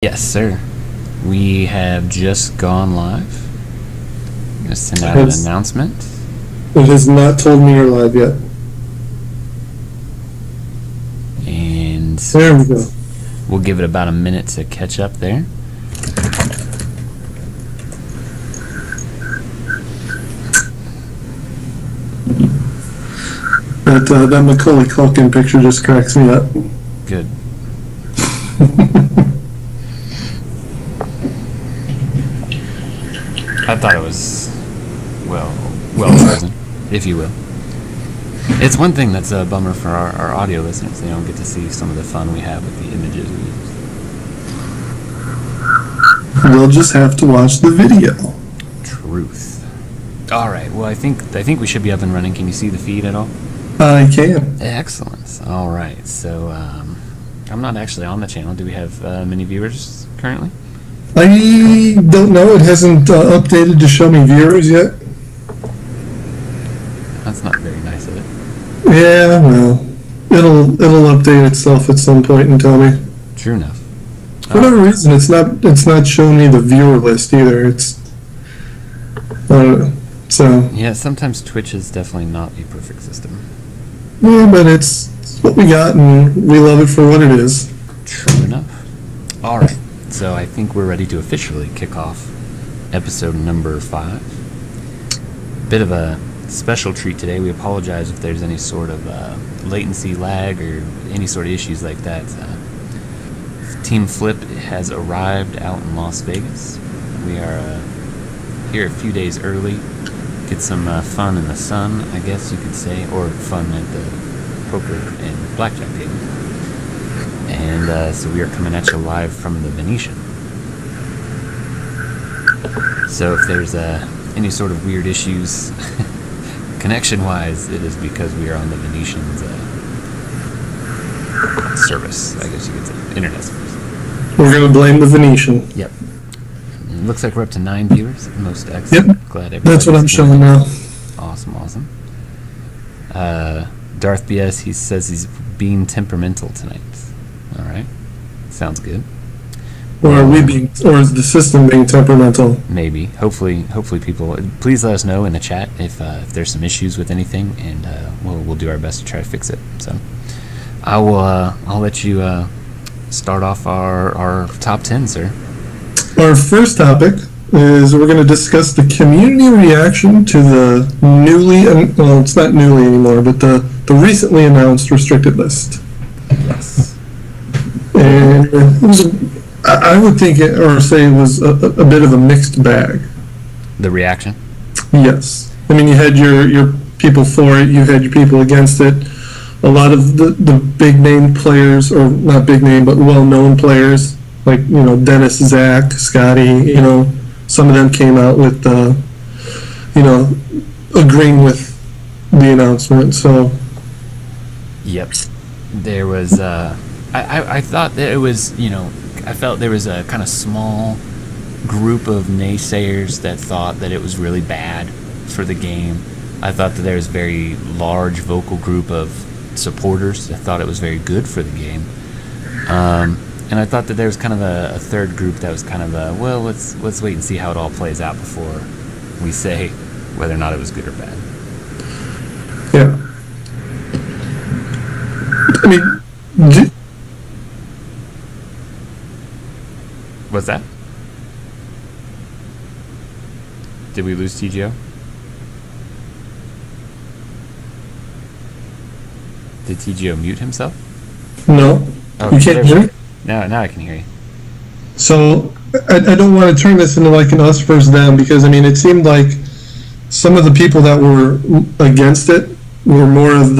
Yes, sir. We have just gone live. I'm going to send out an announcement. It has not told me you're live yet. And there we go. We'll give it about a minute to catch up there. That Macaulay Culkin picture just cracks me up. Good. I thought it was well chosen, if you will. It's one thing that's a bummer for our audio listeners. They don't get to see some of the fun we have with the images we use. They'll just have to watch the video. Truth. All right. Well, I think we should be up and running. Can you see the feed at all? I can. Excellent. All right. So I'm not actually on the channel. Do we have many viewers currently? I don't know. It hasn't updated to show me viewers yet. That's not very nice of it. Yeah, well, it'll update itself at some point and tell me. True enough. For whatever reason, it's not showing me the viewer list either. It's so. Yeah, sometimes Twitch is definitely not a perfect system. Yeah, but it's what we got, and we love it for what it is. True enough. All right. So I think we're ready to officially kick off episode number 5. Bit of a special treat today. We apologize if there's any sort of latency lag or any sort of issues like that. Team Flip has arrived out in Las Vegas. We are here a few days early. Get some fun in the sun, I guess you could say, or fun at the poker and blackjack table. And so we are coming at you live from the Venetian. So if there's any sort of weird issues connection-wise, it is because we are on the Venetian's service, I guess you could say, internet service. We're going to blame the Venetian. Yep. It looks like we're up to 9 viewers. Most excellent. Yep. Glad that's what I'm showing now. Awesome. Darth BS, he says he's being temperamental tonight. All right. Sounds good. Or are we being, or is the system being temperamental? Maybe. Hopefully people. Please let us know in the chat if there's some issues with anything, and we'll do our best to try to fix it. So, I'll let you start off our top 10, sir. Our first topic is we're going to discuss the community reaction to the well, it's not newly anymore, but the recently announced restricted list. Yes. And it was I would think it was a bit of a mixed bag. The reaction? Yes. I mean, you had your people for it, you had your people against it. A lot of the big name players, or not big name, but well-known players, like, Dennis, Zach, Scotty, some of them came out with, agreeing with the announcement, so. Yep. There was, I thought that it was, I felt there was a kind of small group of naysayers that thought that it was really bad for the game. I thought that there was a very large vocal group of supporters that thought it was very good for the game. And I thought that there was kind of a third group that was kind of well, let's wait and see how it all plays out before we say whether or not it was good or bad. Yeah. I mean, What's that? Did we lose TGO? Did TGO mute himself? No. Oh, you can't hear me? Now I can hear you. So, I don't want to turn this into like an us versus them, because, I mean, it seemed like some of the people that were against it were more of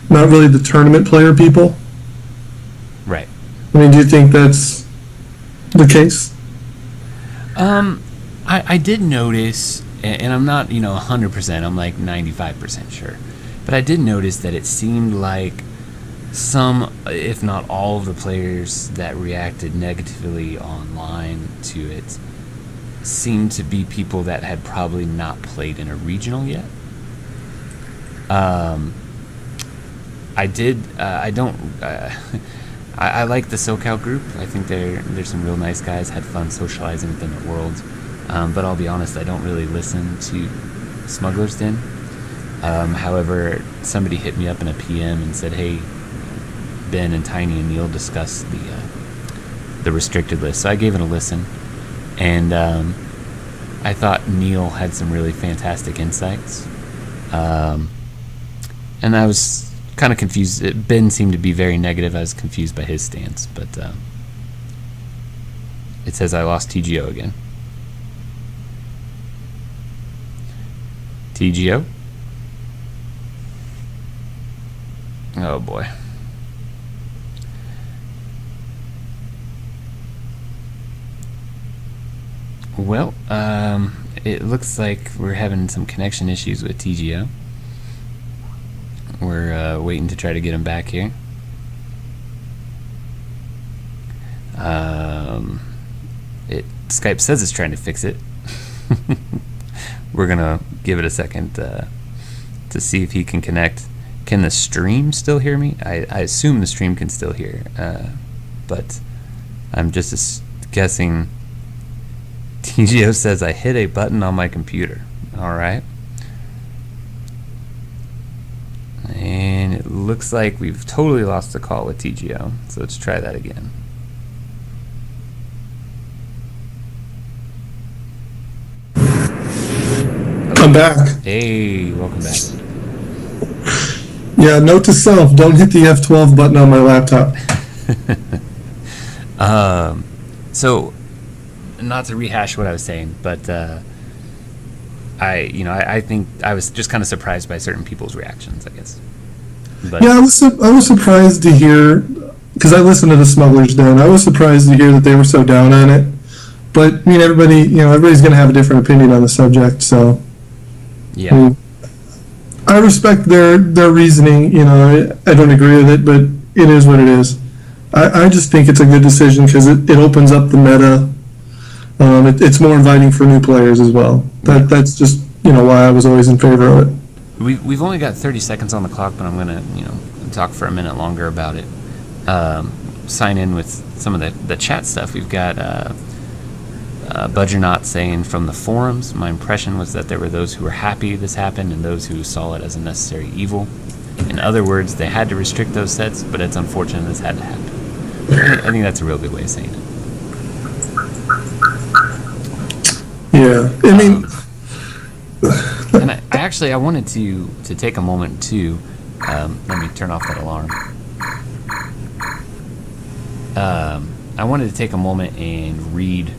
not really the tournament player people. Right. I mean, do you think that's the case? I did notice, and I'm not, 100%, I'm like 95% sure, but I did notice that it seemed like some, if not all of the players that reacted negatively online to it seemed to be people that had probably not played in a regional yet. I I like the SoCal group. I think they're some real nice guys. Had fun socializing with them at Worlds. But I'll be honest, I don't really listen to Smuggler's Den. However, somebody hit me up in a PM and said, "Hey, Ben and Tiny and Neil discussed the restricted list." So I gave it a listen, and I thought Neil had some really fantastic insights. And I was kind of confused. Ben seemed to be very negative. I was confused by his stance, but it says I lost TGO again. TGO? Oh boy. Well, it looks like we're having some connection issues with TGO. We're waiting to try to get him back here. Skype says it's trying to fix it. We're gonna give it a second to see if he can connect. Can the stream still hear me? I assume the stream can still hear, but I'm just guessing. TGO says I hit a button on my computer. All right. And it looks like we've totally lost the call with TGO. So let's try that again. I'm back. Hey, welcome back. Yeah, note to self, don't hit the F12 button on my laptop. So, not to rehash what I was saying, but I think I was just kind of surprised by certain people's reactions, I guess. But Yeah, I was surprised to hear, because I listened to the Smugglers Den. I was surprised to hear that they were so down on it. But I mean, everybody's going to have a different opinion on the subject. So yeah, I respect their reasoning. I don't agree with it, but it is what it is. I just think it's a good decision because it opens up the meta. It's more inviting for new players as well. That's just why I was always in favor of it. we've only got 30 seconds on the clock, but I'm gonna talk for a minute longer about it. Sign in with some of the chat stuff. We've got Budgernaut saying from the forums, my impression was that there were those who were happy this happened and those who saw it as a necessary evil. In other words, they had to restrict those sets, but it's unfortunate this had to happen. I think that's a real good way of saying it. Yeah, I mean, and I wanted to take a moment to let me turn off that alarm. I wanted to take a moment and read.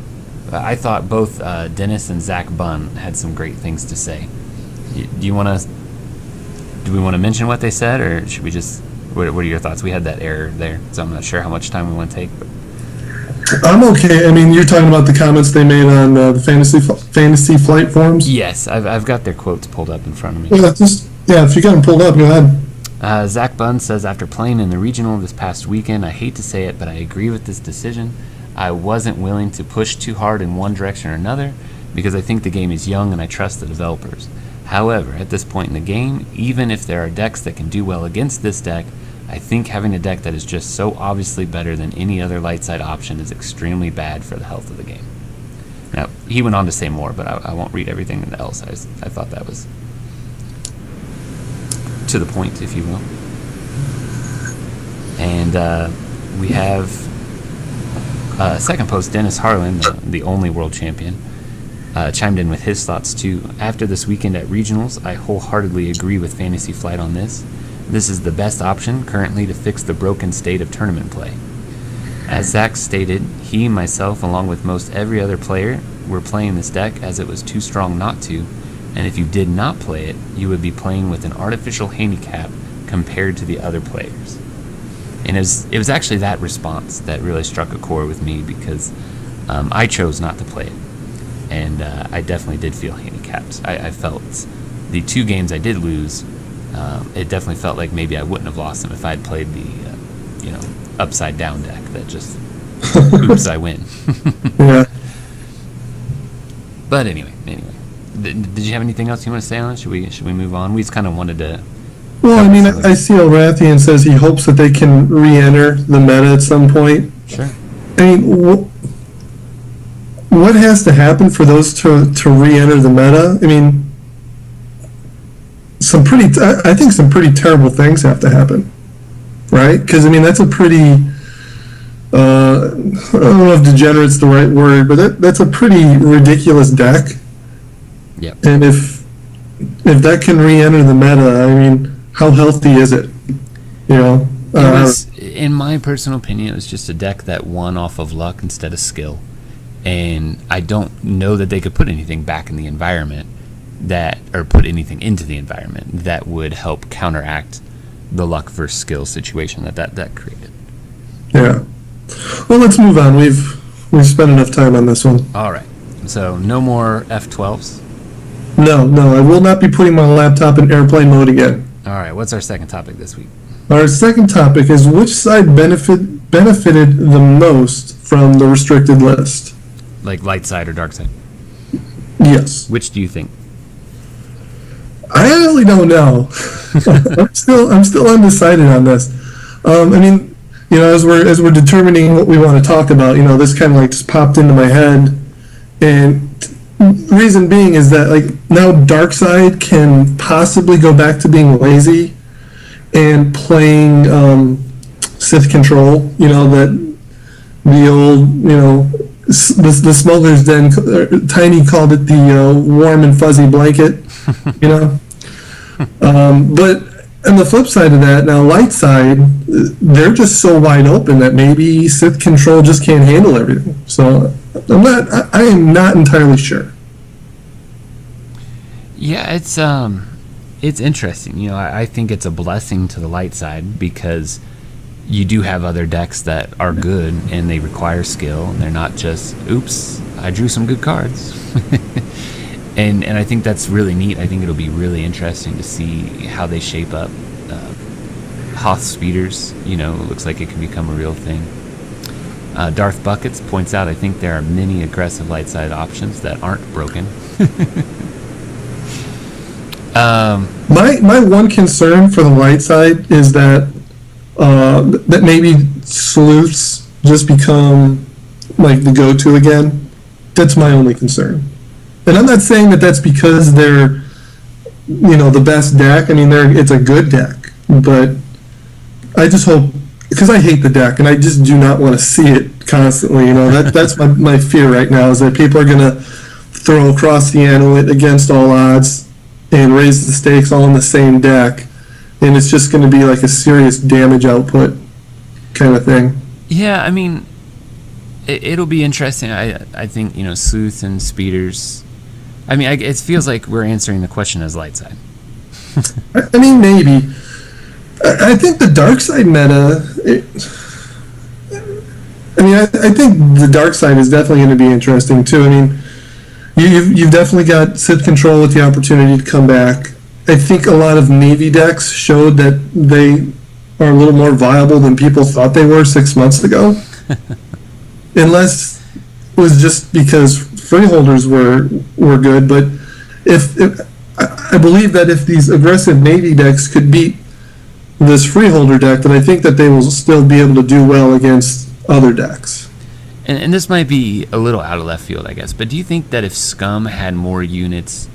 I thought both Dennis and Zach Bunn had some great things to say. Do we want to mention what they said, or should we just? What are your thoughts? We had that error there, so I'm not sure how much time we want to take. But I'm okay. I mean, you're talking about the comments they made on the fantasy flight forums. yes, I've got their quotes pulled up in front of me. Yeah, if you got them pulled up, go ahead. Zach Bunn says, after playing in the regional this past weekend, I hate to say it, but I agree with this decision. I wasn't willing to push too hard in one direction or another because I think the game is young and I trust the developers. However, at this point in the game, even if there are decks that can do well against this deck, I think having a deck that is just so obviously better than any other light side option is extremely bad for the health of the game. Now, he went on to say more, but I won't read everything else. I thought that was to the point, if you will. And we have a second post. Dennis Harlan, the only world champion, chimed in with his thoughts too. After this weekend at regionals, I wholeheartedly agree with Fantasy Flight on this. This is the best option currently to fix the broken state of tournament play. As Zach stated, he, myself, along with most every other player, were playing this deck as it was too strong not to, and if you did not play it, you would be playing with an artificial handicap compared to the other players. And it was actually that response that really struck a chord with me because I chose not to play it. And I definitely did feel handicapped. I felt the two games I did lose, it definitely felt like maybe I wouldn't have lost them if I'd played the upside down deck that just oops, I win. Yeah. But anyway, did you have anything else you want to say on it? Should we move on? We just kind of wanted to Well, I That was mean, silly. I see Elrathian says he hopes that they can re-enter the meta at some point. Sure. I mean, what has to happen for those to re-enter the meta? I mean, I think some pretty terrible things have to happen, right? Because I mean, that's a pretty, I don't know if degenerate's the right word, but that's a pretty ridiculous deck. Yep. And if that can re-enter the meta, I mean, how healthy is it? You know, It was, in my personal opinion, it was just a deck that won off of luck instead of skill. And I don't know that they could put anything back in the environment or put anything into the environment that would help counteract the luck versus skill situation that created. yeah. Well, let's move on. We've spent enough time on this one. All right. So no more F12s. No, I will not be putting my laptop in airplane mode again. All right. What's our second topic this week? Our second topic is which side benefited the most from the restricted list? Like light side or dark side? Yes. Which do you think? I really don't know. I'm still undecided on this. I mean, you know, as we're determining what we want to talk about, you know, this kind of like just popped into my head, and reason being is that like now dark side can possibly go back to being lazy and playing Sith control. You know, that the old, you know, the smuggler's den. Tiny called it the warm and fuzzy blanket. You know, but on the flip side of that, now light side, they're just so wide open that maybe Sith control just can't handle everything. So I am not entirely sure. Yeah, it's interesting. You know, I think it's a blessing to the light side because you do have other decks that are good and they require skill and they're not just, oops, I drew some good cards. and I think that's really neat. I think it'll be really interesting to see how they shape up. Hoth speeders, you know, it looks like it can become a real thing. Darth Buckets points out, I think there are many aggressive light side options that aren't broken. My one concern for the light side is that that maybe sleuths just become like the go-to again. That's my only concern. And I'm not saying that that's because they're, you know, the best deck. I mean, it's a good deck, but I just hope, because I hate the deck and I just do not want to see it constantly. You know, that's my fear right now is that people are gonna throw across the Anuit against all odds and raise the stakes all in the same deck, and it's just going to be like a serious damage output kind of thing. Yeah, I mean, it'll be interesting. I think, you know, sleuth and speeders. I mean, it feels like we're answering the question as light side. I mean, maybe. I think the dark side meta. I think the dark side is definitely going to be interesting too. I mean, you've definitely got Sith control with the opportunity to come back. I think a lot of Navy decks showed that they are a little more viable than people thought they were 6 months ago. Unless it was just because freeholders were good, but if I believe that if these aggressive Navy decks could beat this freeholder deck, then I think that they will still be able to do well against other decks. And this might be a little out of left field, I guess, but do you think that if Scum had more units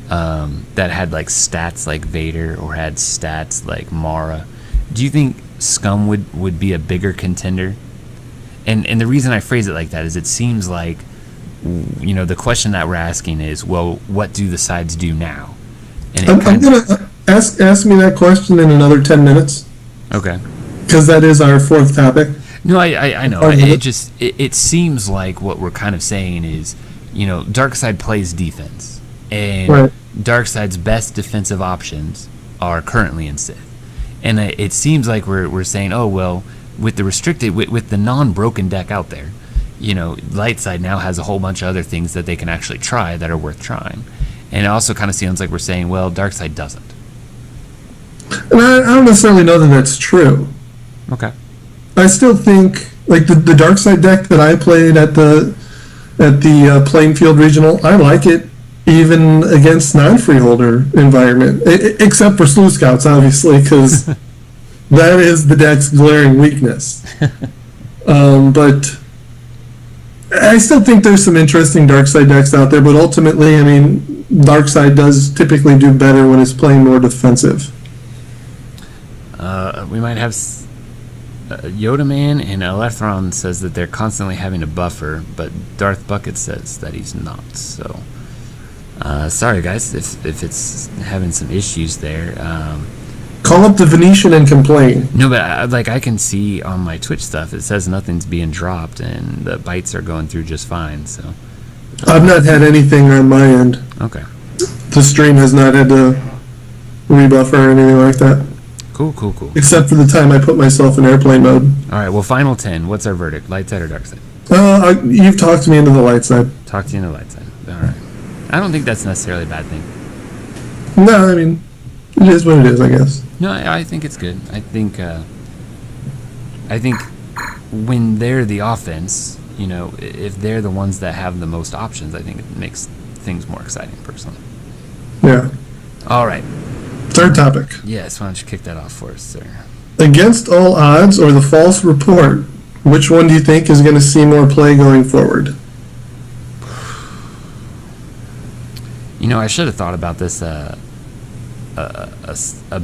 that had like stats like Vader or had stats like Mara, do you think Scum would be a bigger contender? And the reason I phrase it like that is it seems like, you know, the question that we're asking is, well, what do the sides do now? And I'm going to ask me that question in another 10 minutes. Okay. Because that is our fourth topic. No, I know. It seems like what we're kind of saying is, you know, Darkseid plays defense, and right. Darkseid's best defensive options are currently in Sith, and it seems like we're saying, oh well, with the restricted, with the non-broken deck out there, you know, Lightside now has a whole bunch of other things that they can actually try that are worth trying, and it also kind of sounds like we're saying, well, Darkseid doesn't. And I don't necessarily know that that's true. Okay. I still think like the dark side deck that I played at the Plainfield Regional, I like it. even against non-freeholder environment, except for Slew Scouts, obviously, because that is the deck's glaring weakness. But I still think there's some interesting dark side decks out there, but ultimately, I mean, dark side does typically do better when it's playing more defensive. We might have Yoda Man and Elethron says that they're constantly having to buffer, but Darth Bucket says that he's not. So, sorry guys if it's having some issues there. Call up the Venetian and complain. No, but I can see on my Twitch stuff, it says nothing's being dropped and the bytes are going through just fine. So I've not had anything on my end. Okay. The stream has not had to rebuffer or anything like that. Cool. Except for the time I put myself in airplane mode. All right. Well, final 10. What's our verdict? Light side or dark side? You've talked me into the light side. Talk to you into the light side. All right. I don't think that's necessarily a bad thing. No, I mean, it is what it is, I guess. No, I think it's good. I think when they're the offense, if they're the ones that have the most options, I think it makes things more exciting, personally. Yeah. All right. Third topic. Yes, why don't you kick that off for us, sir? Against all odds or the false report, which one do you think is going to see more play going forward? I should have thought about this a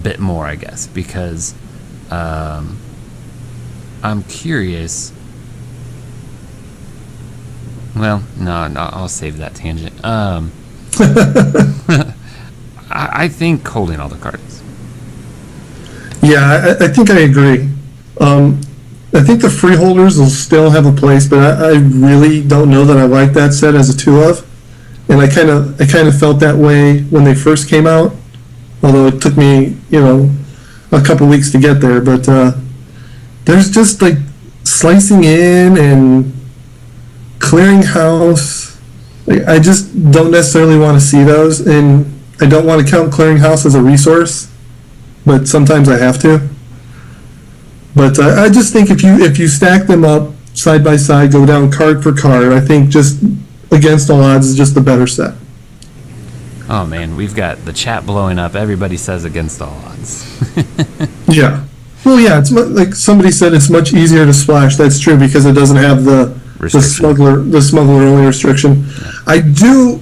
bit more, I guess, because I'm curious. Well, no, I'll save that tangent. I think holding all the cards. Yeah, I think I agree. I think the freeholders will still have a place, but I really don't know that I like that set as a 2-of. And I kind of felt that way when they first came out, although it took me, a couple weeks to get there. But there's just like slicing in and clearing house. I just don't necessarily want to see those, and I don't want to count clearinghouse as a resource, but sometimes I have to. But I just think if you stack them up side by side, go down card for card, I think just against all odds is just the better set. Oh man, we've got the chat blowing up. Everybody says against all odds. Yeah. Well, yeah, it's like somebody said, it's much easier to splash. That's true because it doesn't have the smuggler only restriction. Yeah. I do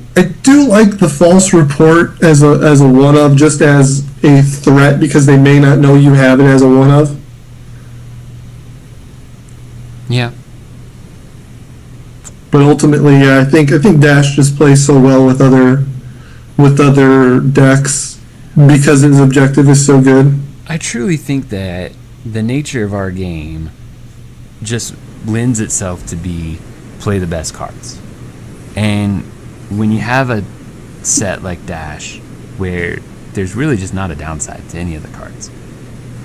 like the false report as a 1-of, just as a threat because they may not know you have it as a 1-of. Yeah. But ultimately, yeah, I think Dash just plays so well with other decks because his objective is so good. I truly think that the nature of our game just lends itself to be play the best cards. And when you have a set like Dash where there's really just not a downside to any of the cards,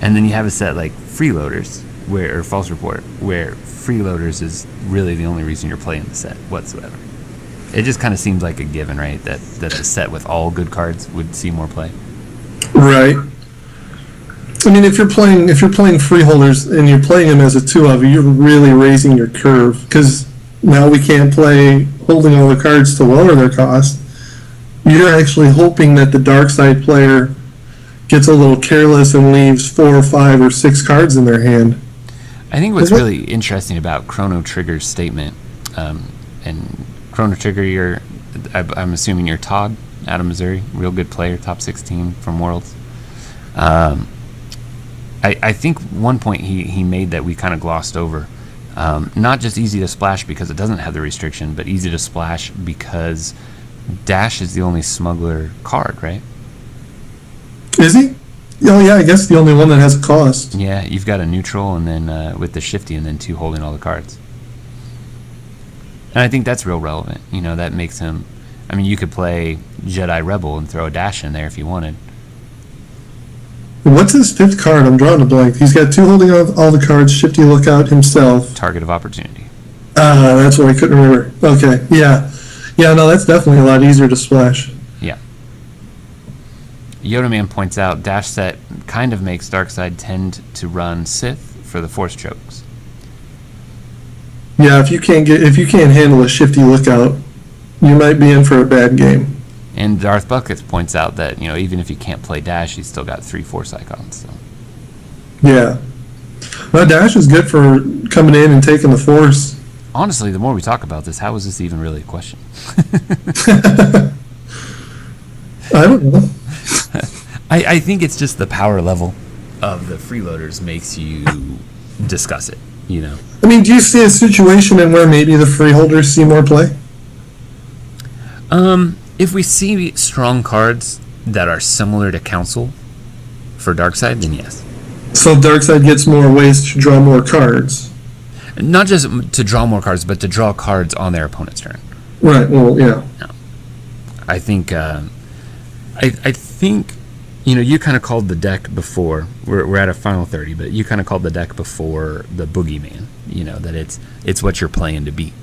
and then you have a set like Freeloaders or False Report where Freeloaders is really the only reason you're playing the set whatsoever, it just kind of seems like a given, right? That the set with all good cards would see more play. Right. I mean, if you're playing freeholders and you're playing them as a 2-of, you're really raising your curve because now we can't play holding all the cards to lower their cost. You're actually hoping that the dark side player gets a little careless and leaves 4 or 5 or 6 cards in their hand. I think what's really interesting about Chrono Trigger's statement, and Chrono Trigger, I'm assuming you're Todd out of Missouri, real good player, top 16 from Worlds. I think one point he made that we kind of glossed over, not just easy to splash because it doesn't have the restriction, but easy to splash because Dash is the only smuggler card, right? Is he? Oh yeah, I guess the only one that has a cost. Yeah, you've got a neutral and then with the shifty and then 2 holding all the cards. And I think that's real relevant. That makes him, I mean, you could play Jedi Rebel and throw a Dash in there if you wanted. What's his 5th card? I'm drawing a blank. He's got 2 holding all the cards, shifty lookout himself. Target of opportunity. That's what I couldn't remember. Okay, yeah. Yeah, no, that's definitely a lot easier to splash. Yeah. Yoda Man points out Dash set kind of makes Darkside tend to run Sith for the force chokes. Yeah, if you can't handle a shifty lookout, you might be in for a bad game. And Darth Buckets points out that, even if you can't play Dash, he's still got 3 Force icons. So. Yeah. Well, Dash is good for coming in and taking the Force. Honestly, the more we talk about this, how is this even really a question? I don't know. I think it's just the power level of the freeloaders makes you discuss it, I mean, do you see a situation in where maybe the freeholders see more play? If we see strong cards that are similar to Council for Darkseid, then yes. So Darkseid gets more ways to draw more cards. Not just to draw more cards, but to draw cards on their opponent's turn. Right. Well, yeah. No. I think. I think. You kind of called the deck before. We're at a final 30, but you kind of called the deck before the Boogeyman. That it's what you're playing to beat.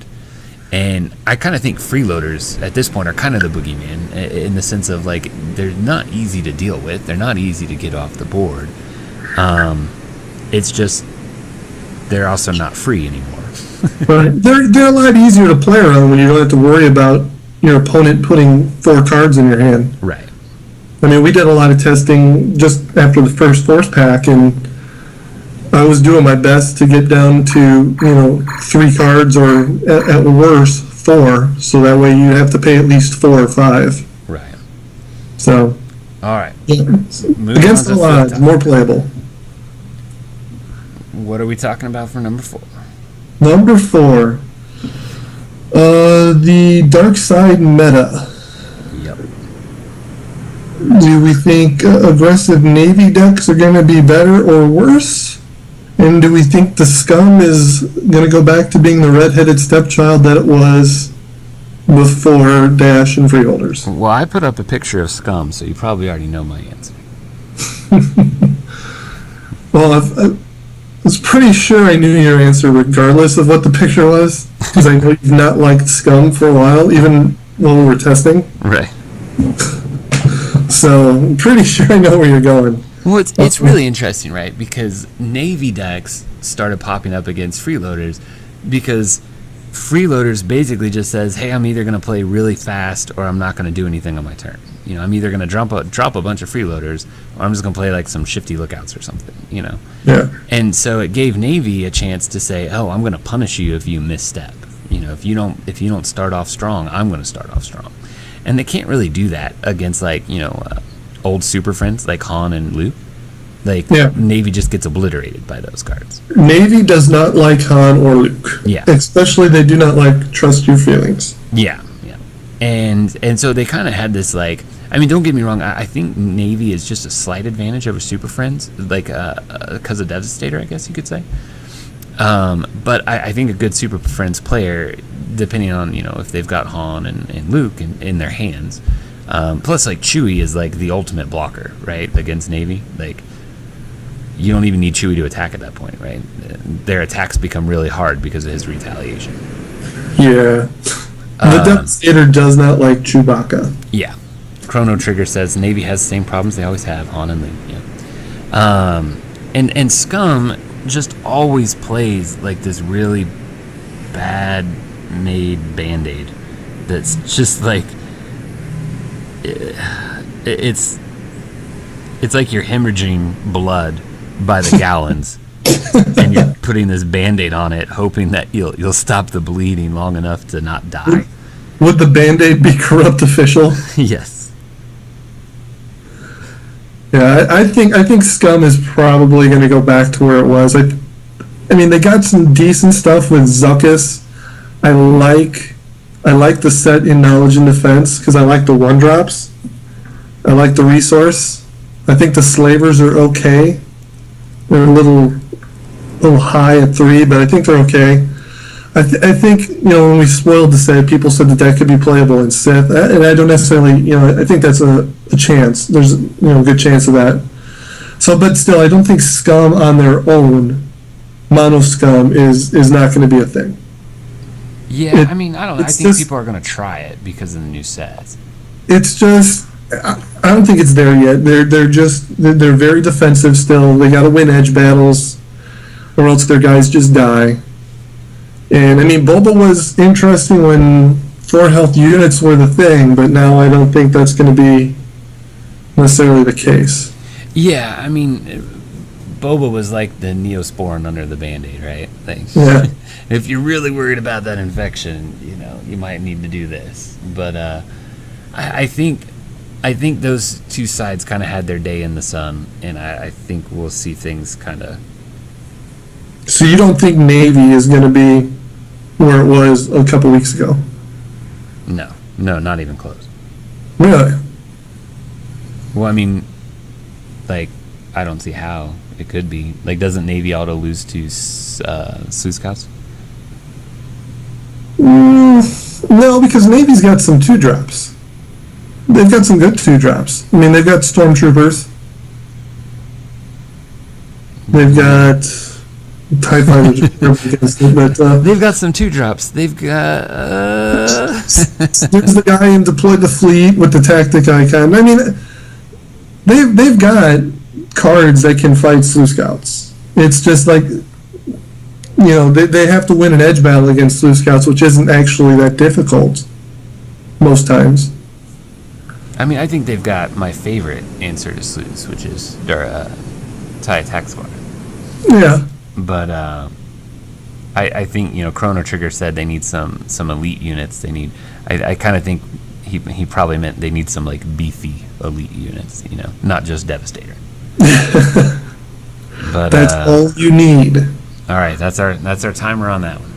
And I kind of think freeloaders at this point are kind of the boogeyman in the sense of like they're not easy to deal with. They're not easy to get off the board. It's just they're also not free anymore. Right. They're a lot easier to play around when you don't have to worry about your opponent putting 4 cards in your hand. Right. I mean, we did a lot of testing just after the first Force pack, and I was doing my best to get down to 3 cards or at worst 4, so that way you have to pay at least 4 or 5. Right. So. All right. Yeah, against the odds, more playable. What are we talking about for number 4? Number 4, the Darkseid meta. Yep. Do we think aggressive Navy decks are going to be better or worse? And do we think the Scum is going to go back to being the red-headed stepchild that it was before Dash and Freeholders? Well, I put up a picture of Scum, so you probably already know my answer. Well, I was pretty sure I knew your answer regardless of what the picture was, because I know you've not liked Scum for a while, even when we were testing. Right. So I'm pretty sure I know where you're going. Well, it's really interesting, right? Because Navy decks started popping up against freeloaders because freeloaders basically just says, hey, I'm either going to play really fast or I'm not going to do anything on my turn. I'm either going to drop a bunch of freeloaders or I'm just going to play like some shifty lookouts or something, Yeah. And so it gave Navy a chance to say, oh, I'm going to punish you if you misstep. If you don't start off strong, I'm going to start off strong. And they can't really do that against old Super Friends like Han and Luke. Navy just gets obliterated by those cards. Navy does not like Han or Luke. Yeah. Especially they do not like trust your feelings. Yeah. And so they kind of had this don't get me wrong, I think Navy is just a slight advantage over Super Friends, because of Devastator, I guess you could say. But I think a good Super Friends player, depending on, if they've got Han and Luke in their hands, plus Chewie is the ultimate blocker, right, against Navy. You don't even need Chewie to attack at that point, right? Their attacks become really hard because of his retaliation. Yeah. The Devastator does not like Chewbacca. Yeah. Chrono Trigger says Navy has the same problems they always have, Han and Luke. Yeah. And Scum just always plays this really bad made Band-Aid that's just it's like you're hemorrhaging blood by the gallons and you're putting this Band-Aid on it hoping that you'll stop the bleeding long enough to not die. Would the Band-Aid be corrupt official? Yes. Yeah, I think Scum is probably going to go back to where it was. I mean, they got some decent stuff with Zuckuss. I like the set in Knowledge and Defense because I like the 1-drops. I like the resource. I think the Slavers are okay. They're a little high at 3, but I think they're okay. I think when we spoiled the set, people said that deck could be playable in Sith, and I don't necessarily I think that's a chance. There's a good chance of that. So, but still, I don't think Scum on their own, Mono Scum is not going to be a thing. Yeah, I don't know. I think people are going to try it because of the new sets. It's just I don't think it's there yet. They're very defensive still. They got to win edge battles, or else their guys just die. And Boba was interesting when 4 health units were the thing, but now I don't think that's going to be necessarily the case. Yeah, I mean, Boba was like the Neosporin under the Band-Aid, right? Like, Yeah. if you're really worried about that infection, you might need to do this. But I think those two sides kind of had their day in the sun, and I think we'll see things kind of. So you don't think Navy is going to be where it was a couple weeks ago? No, not even close. Really? Well, I mean, like, I don't see how it could be. Like, doesn't Navy auto lose to Sleuth Scouts? No, because Navy's got some 2-drops. They've got some good 2-drops. I mean, they've got Stormtroopers. They've got TIE Fighters against it, but They've got some 2-drops. They've got. there's the guy in Deploy the Fleet with the tactic icon. I mean, they've got cards that can fight Sleuth Scouts. It's just like, they have to win an edge battle against Sleuth Scouts, which isn't actually that difficult most times. I mean, I think they've got my favorite answer to Sleuths, which is their TIE Attack Squadron. Yeah. But I think Chrono Trigger said they need some elite units. They need. I kind of think he probably meant they need some like beefy elite units. Not just Devastator. But that's all you need. All right, that's our timer on that one.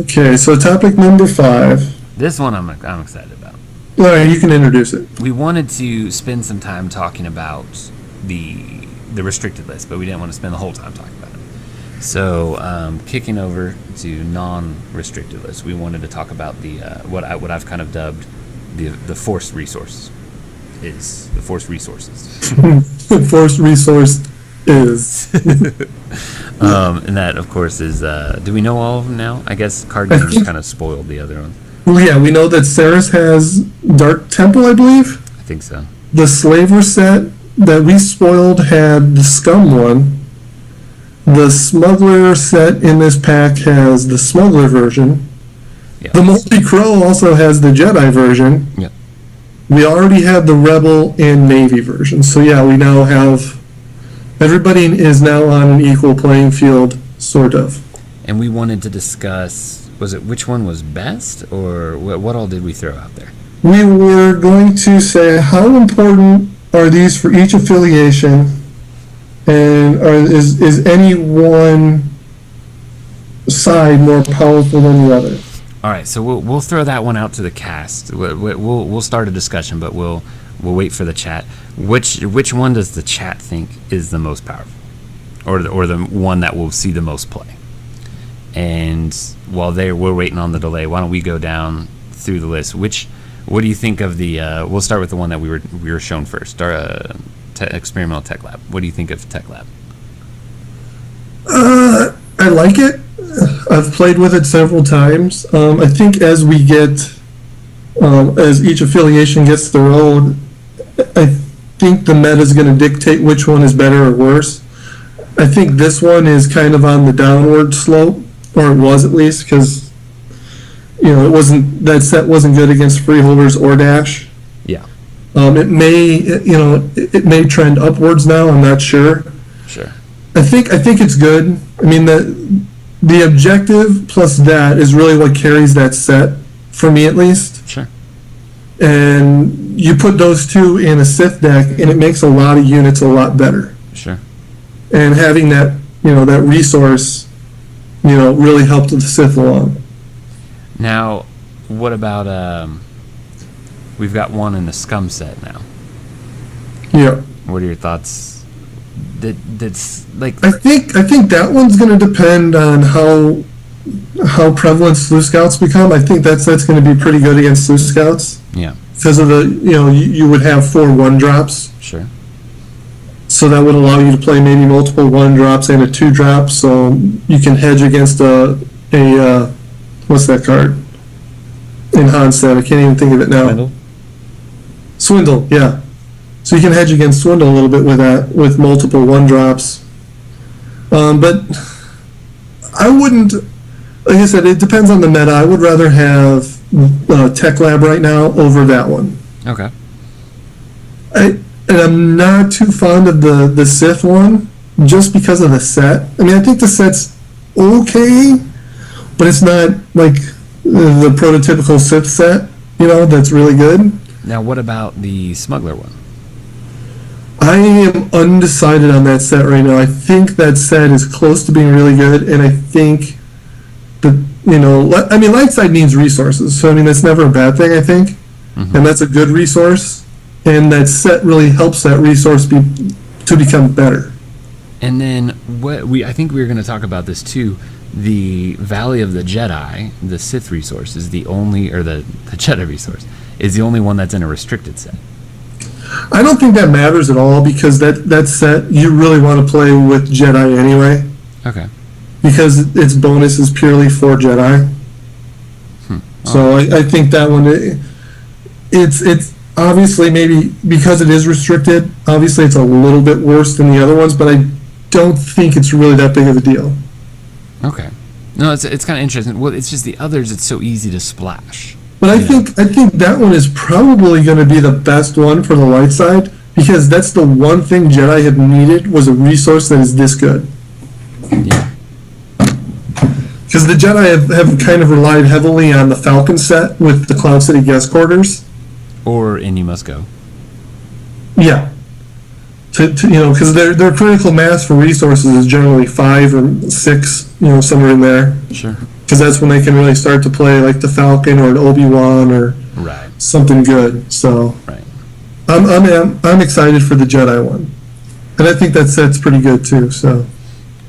Okay, so topic number 5. This one I'm excited about. All right, you can introduce it. We wanted to spend some time talking about the restricted list, but we didn't want to spend the whole time talking about it. So, kicking over to non-restricted lists, we wanted to talk about the what I've kind of dubbed the forced resources. The forced resources. Forced resource is. And that, of course, is. Do we know all of them now? I guess card games kind of spoiled the other one. Well, yeah, we know that Ceres has Dark Temple, I believe. I think so. The Slaver set that we spoiled had the Scum one. The Smuggler set in this pack has the Smuggler version. Yeah. The Multi-Crow also has the Jedi version. Yep. We already had the Rebel and Navy version. So yeah, we now have... Everybody is now on an equal playing field, sort of. And we wanted to discuss... Was it which one was best, or what all did we throw out there? We were going to say how important are these for each affiliation, and is any one side more powerful than the other? All right, so we'll throw that one out to the cast. We'll start a discussion, but we'll wait for the chat. Which one does the chat think is the most powerful, or the one that will see the most play? And while we're waiting on the delay, why don't we go down through the list? What do you think of the? We'll start with the one that we were shown first. Our experimental tech lab. What do you think of tech lab? I like it. I've played with it several times. I think as we get, as each affiliation gets their own, I think the meta is going to dictate which one is better or worse. I think this one is kind of on the downward slope, or it was at least, because that set wasn't good against freeholders or dash. Yeah. It may trend upwards now. I'm not sure. Sure. I think it's good. I mean, the objective plus that is really what carries that set, for me at least. Sure. And you put those two in a Sith deck, and it makes a lot of units a lot better. Sure. And having that resource, really helped the Sith along. Now, what about we've got one in the Scum set now. Yeah. What are your thoughts? That's like. I think that one's going to depend on how prevalent Sleuth Scouts become. I think that's going to be pretty good against Sleuth Scouts. Yeah. Because of you would have 4 1-drops. Sure. So that would allow you to play maybe multiple 1-drops and a 2-drop, so you can hedge against a what's that card in Hanstead? I can't even think of it now. Swindle, yeah. So you can hedge against Swindle a little bit with that, with multiple 1-drops. But I wouldn't like I said, it depends on the meta. I would rather have Tech Lab right now over that one. Okay. And I'm not too fond of the Sith one just because of the set. I mean, I think the set's okay, but it's not like the prototypical Sith set, that's really good. Now, what about the Smuggler one? I am undecided on that set right now. I think that set is close to being really good, and I think that, light side needs resources, so that's never a bad thing, I think, and that's a good resource, and that set really helps that resource to become better. And then I think we were going to talk about this too. The Valley of the Jedi, the Sith resource, is the only, or the Jedi resource is the only one that's in a restricted set. I don't think that matters at all, because that set you really want to play with Jedi anyway. Okay. Because its bonus is purely for Jedi. So I think that one, it's obviously, maybe because it is restricted, obviously it's a little bit worse than the other ones, but I don't think it's really that big of a deal. Okay. No, it's kind of interesting. Well, it's just the others, it's so easy to splash. But I think that one is probably going to be the best one for the light side, because that's the one thing Jedi have needed, was a resource that is this good. Yeah. Because the Jedi have kind of relied heavily on the Falcon set with the Cloud City guest quarters. Or In You Must Go. Yeah. Because their critical mass for resources is generally 5 or 6, somewhere in there. Sure. Because that's when they can really start to play like the Falcon or an Obi-Wan or something good. So right. I'm excited for the Jedi one, and I think that set's pretty good too. So.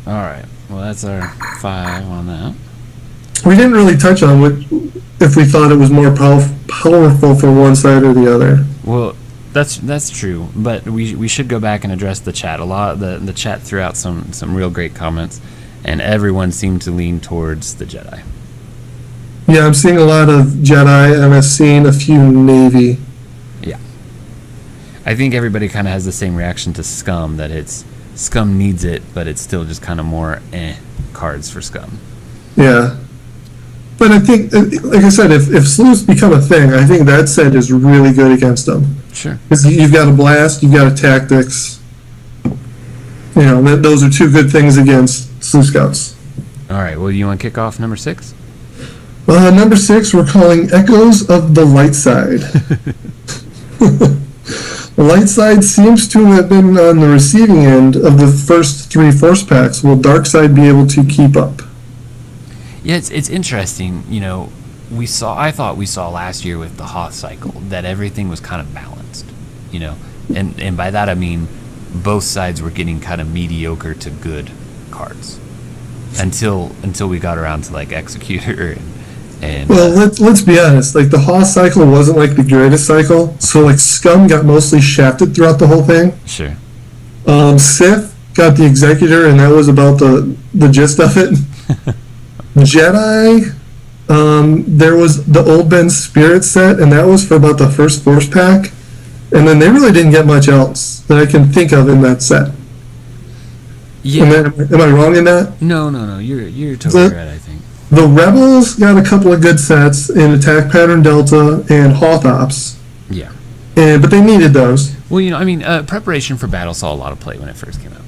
All right. Well, that's our 5 on that. We didn't really touch on if we thought it was more powerful for one side or the other. Well, that's true, but we should go back and address the chat. A lot the chat threw out some real great comments, and everyone seemed to lean towards the Jedi. Yeah, I'm seeing a lot of Jedi, and I've seen a few Navy. Yeah. I think everybody kind of has the same reaction to Scum, that Scum needs it, but it's still just kind of more cards for Scum. Yeah. But I think, like I said, if sleuths become a thing, I think that set is really good against them. Sure. Because you've got a blast, you've got a tactics. Those are 2 good things against sleuth scouts. All right. Well, you want to kick off number 6? Number 6, we're calling Echoes of the Light Side. The light side seems to have been on the receiving end of the first 3 force packs. Will dark side be able to keep up? Yeah, it's interesting. I thought we saw last year with the Hoth cycle that everything was kind of balanced. And by that I mean both sides were getting kind of mediocre to good cards until we got around to like Executor and well, let's be honest. Like the Hoth cycle wasn't like the greatest cycle, so like Scum got mostly shafted throughout the whole thing. Sure. Sith got the Executor, and that was about the gist of it. Jedi, there was the Old Ben Spirit set, and that was for about the first force pack, and then they really didn't get much else that I can think of in that set. Yeah. Am I wrong in that? No. You're totally right, I think. The Rebels got a couple of good sets in Attack Pattern Delta and Hoth Ops. Yeah. But they needed those. Well, Preparation for Battle saw a lot of play when it first came out.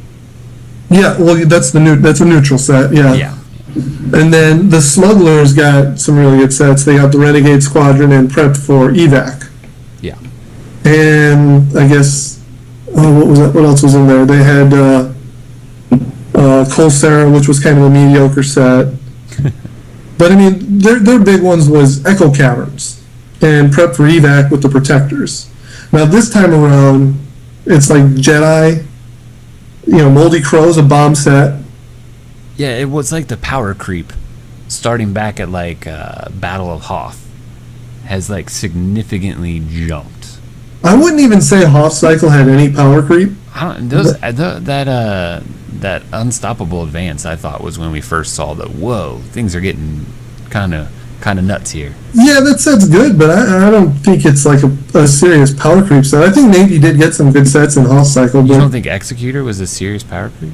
Yeah, well, that's a neutral set, yeah. Yeah. And then the Smugglers got some really good sets. They got the Renegade Squadron and prepped for evac. Yeah. And I guess, what was that? What else was in there? They had Colsera, which was kind of a mediocre set. But I mean, their big ones was Echo Caverns and prep for evac with the Protectors. Now this time around, it's like Jedi, Moldy Crow's a bomb set. Yeah, it was like the power creep, starting back at like Battle of Hoth, has like significantly jumped. I wouldn't even say Hoth cycle had any power creep. That unstoppable advance I thought was when we first saw that. Whoa, things are getting kind of nuts here. Yeah, that set's good, but I don't think it's like a serious power creep set. I think Navy did get some good sets in Hoth cycle, but you don't think Executor was a serious power creep?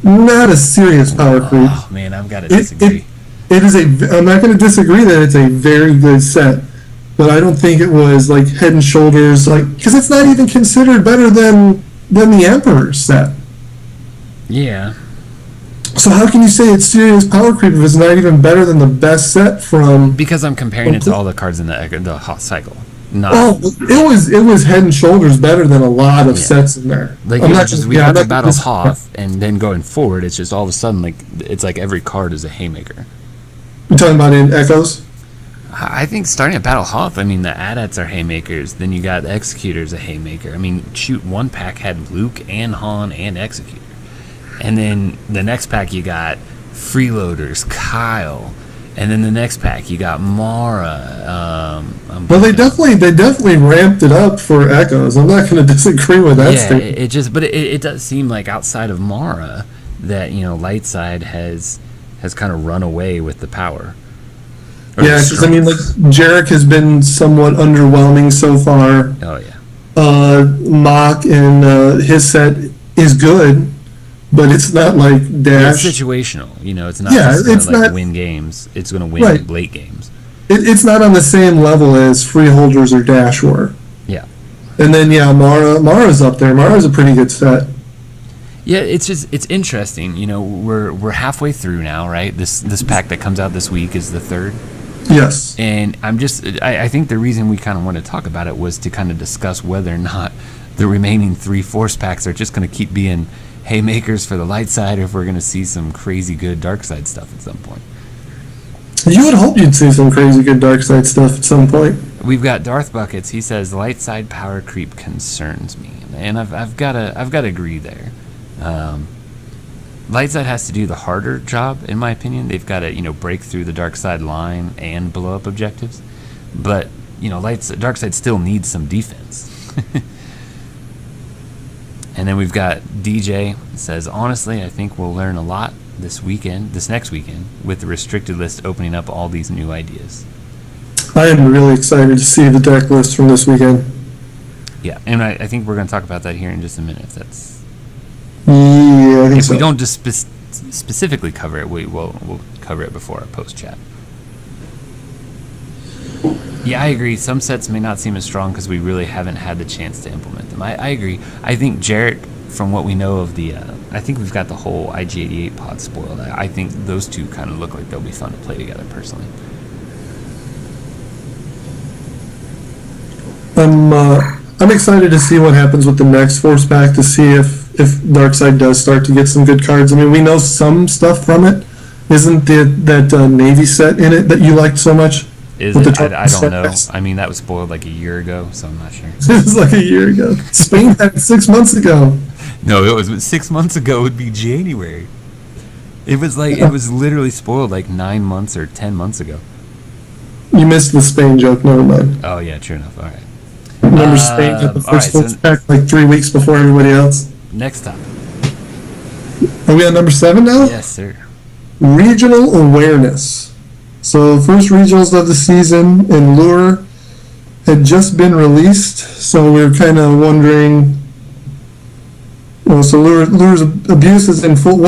Not a serious power creep. Oh man, I've got to disagree. it is I'm not going to disagree that it's a very good set, but I don't think it was like head and shoulders, like, because it's not even considered better than the Emperor's set. Yeah. So how can you say it's serious power creep if it's not even better than the best set from? Because I'm comparing it to all the cards in the hot cycle. Not. Oh, it was head and shoulders better than a lot of sets in there. Like I'm not just just we got to battle Hoth, and then going forward, it's just all of a sudden like it's like every card is a haymaker. You're talking about in Echoes? I think starting at Battle Hoth, I mean the AT-ATs are haymakers. Then you got the Executor's a haymaker. I mean, shoot, one pack had Luke and Han and Executor, and then the next pack you got Freeloaders, Kyle. And then the next pack, you got Mara. Well, they definitely ramped it up for Echoes. I'm not going to disagree with that statement. But it does seem like outside of Mara that Lightside has kind of run away with the power. Yeah, because I mean, like Jarek has been somewhat underwhelming so far. Oh yeah. Mock and his set is good. But it's not like Dash. It's situational, It's not just going to win games. It's going to win late games. It's not on the same level as Freeholders or Dash were. Yeah. And then Mara's up there. Mara's a pretty good set. Yeah, it's interesting. We're halfway through now, right? This pack that comes out this week is the third. Yes. And I think the reason we kind of want to talk about it was to kind of discuss whether or not the remaining 3 Force packs are just going to keep being haymakers for the light side, or if we're going to see some crazy good dark side stuff at some point. You would hope you'd see some crazy good dark side stuff at some point. We've got Darth Buckets. He says light side power creep concerns me, and I've got to agree there. Light side has to do the harder job, in my opinion. They've got to break through the dark side line and blow up objectives, but dark side still needs some defense. And then we've got DJ says, honestly, I think we'll learn a lot this next weekend, with the restricted list opening up all these new ideas. I am really excited to see the deck list from this weekend. Yeah, and I think we're going to talk about that here in just a minute. I think if so. we don't just specifically cover it, we'll cover it before our post chat. Yeah, I agree. Some sets may not seem as strong because we really haven't had the chance to implement them. I agree. I think Jarrett, from what we know of I think we've got the whole IG-88 pod spoiled. I think those two kind of look like they'll be fun to play together, personally. I'm excited to see what happens with the next Force pack, to see if Darkseid does start to get some good cards. I mean, we know some stuff from it. Isn't that Navy set in it that you liked so much? Is it? I don't know. I mean, that was spoiled like a year ago, so I'm not sure. It was like a year ago. Spain had it 6 months ago. No, it was 6 months ago. It would be January. It was literally spoiled like 9 months or 10 months ago. You missed the Spain joke. Never mind. Oh yeah, true enough. All right. Remember Spain got the first Force pack like 3 weeks before everybody else. Next topic. Are we on number 7 now? Yes, sir. Regional awareness. So first regionals of the season in Lure had just been released, so we were kind of wondering. Well, so Lure's abuse was in full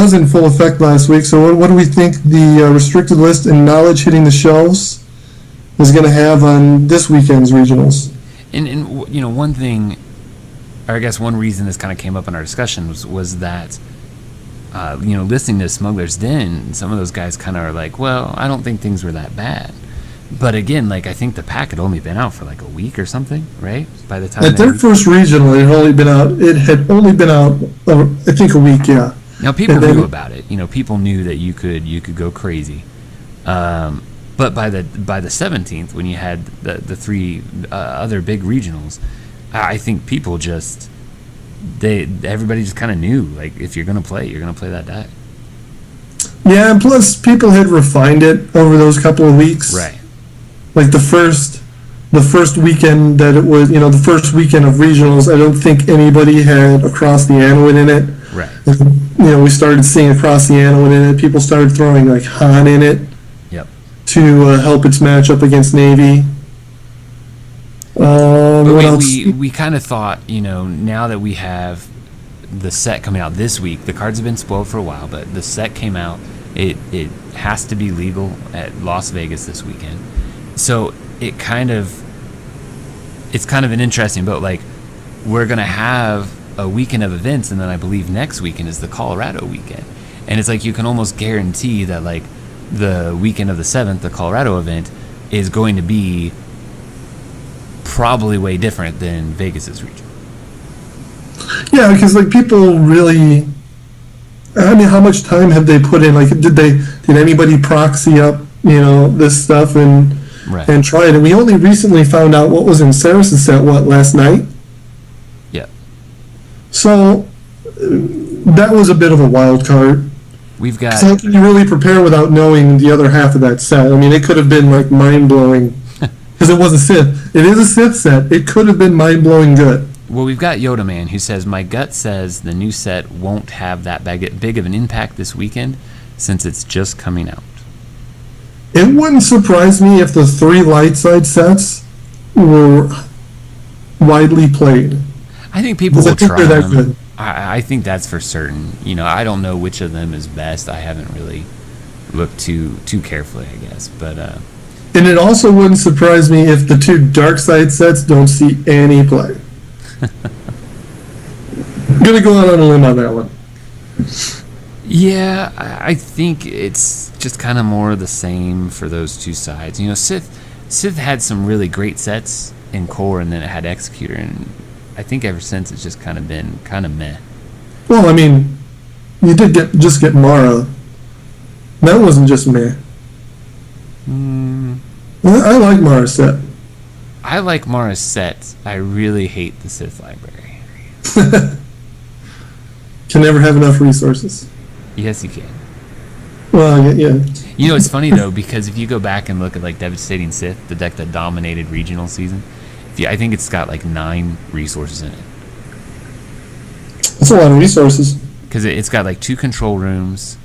effect last week. So what do we think the restricted list and knowledge hitting the shelves is going to have on this weekend's regionals? And one thing, or I guess one reason this kind of came up in our discussion was that. Listening to Smuggler's Den, some of those guys kind of are like, well, I don't think things were that bad. But again, like, I think the pack had only been out for like a week or something, right? By the time at their first regional, it had only been out, I think, a week. Yeah. Now people knew about it. People knew that you could go crazy. But by the 17th, when you had the 3 other big regionals, I think people just. Everybody just kind of knew, like, if you're gonna play that deck. Yeah, and plus people had refined it over those couple of weeks. Right. Like the first weekend that it was, the first weekend of regionals, I don't think anybody had Across the Anowin in it. Right. We started seeing Across the Anowin in it. People started throwing like Han in it. Yep. To help its matchup against Navy. We kind of thought, now that we have the set coming out this week, the cards have been spoiled for a while, but the set came out It has to be legal at Las Vegas this weekend. So it's kind of an interesting boat. Like, we're going to have a weekend of events, and then I believe next weekend is the Colorado weekend. And it's like you can almost guarantee that, like, the weekend of the 7th, the Colorado event, is going to be probably way different than Vegas's region. Yeah, because like people really, I mean, how much time have they put in? Like, did anybody proxy up, this stuff and Right. and try it? And we only recently found out what was in Saracens set, last night? Yeah. So that was a bit of a wild card. We've got... So how can you really prepare without knowing the other half of that set? I mean, it could have been like mind-blowing, because it was a Sith. It is a Sith set. It could have been mind-blowing good. Well, we've got Yoda Man, who says, my gut says the new set won't have that big of an impact this weekend since it's just coming out. It wouldn't surprise me if the 3 light side sets were widely played. I think people will try they're that them. good. I think that's for certain. I don't know which of them is best. I haven't really looked too carefully, I guess. But and it also wouldn't surprise me if the 2 dark side sets don't see any play. I'm gonna go out on a limb on that one. yeah, I think it's just kind of more of the same for those 2 sides. Sith had some really great sets in core, and then it had Executor, and I think ever since it's just kind of been kind of meh. Well, I mean, you did get Mara. That wasn't just meh. I like Mara's set. I like Mara's sets. I really hate the Sith library. Can never have enough resources. Yes, you can. Well, yeah. It's funny though, because if you go back and look at like Devastating Sith, the deck that dominated regional season, I think it's got like 9 resources in it. That's a lot of resources. Because it's got like 2 control rooms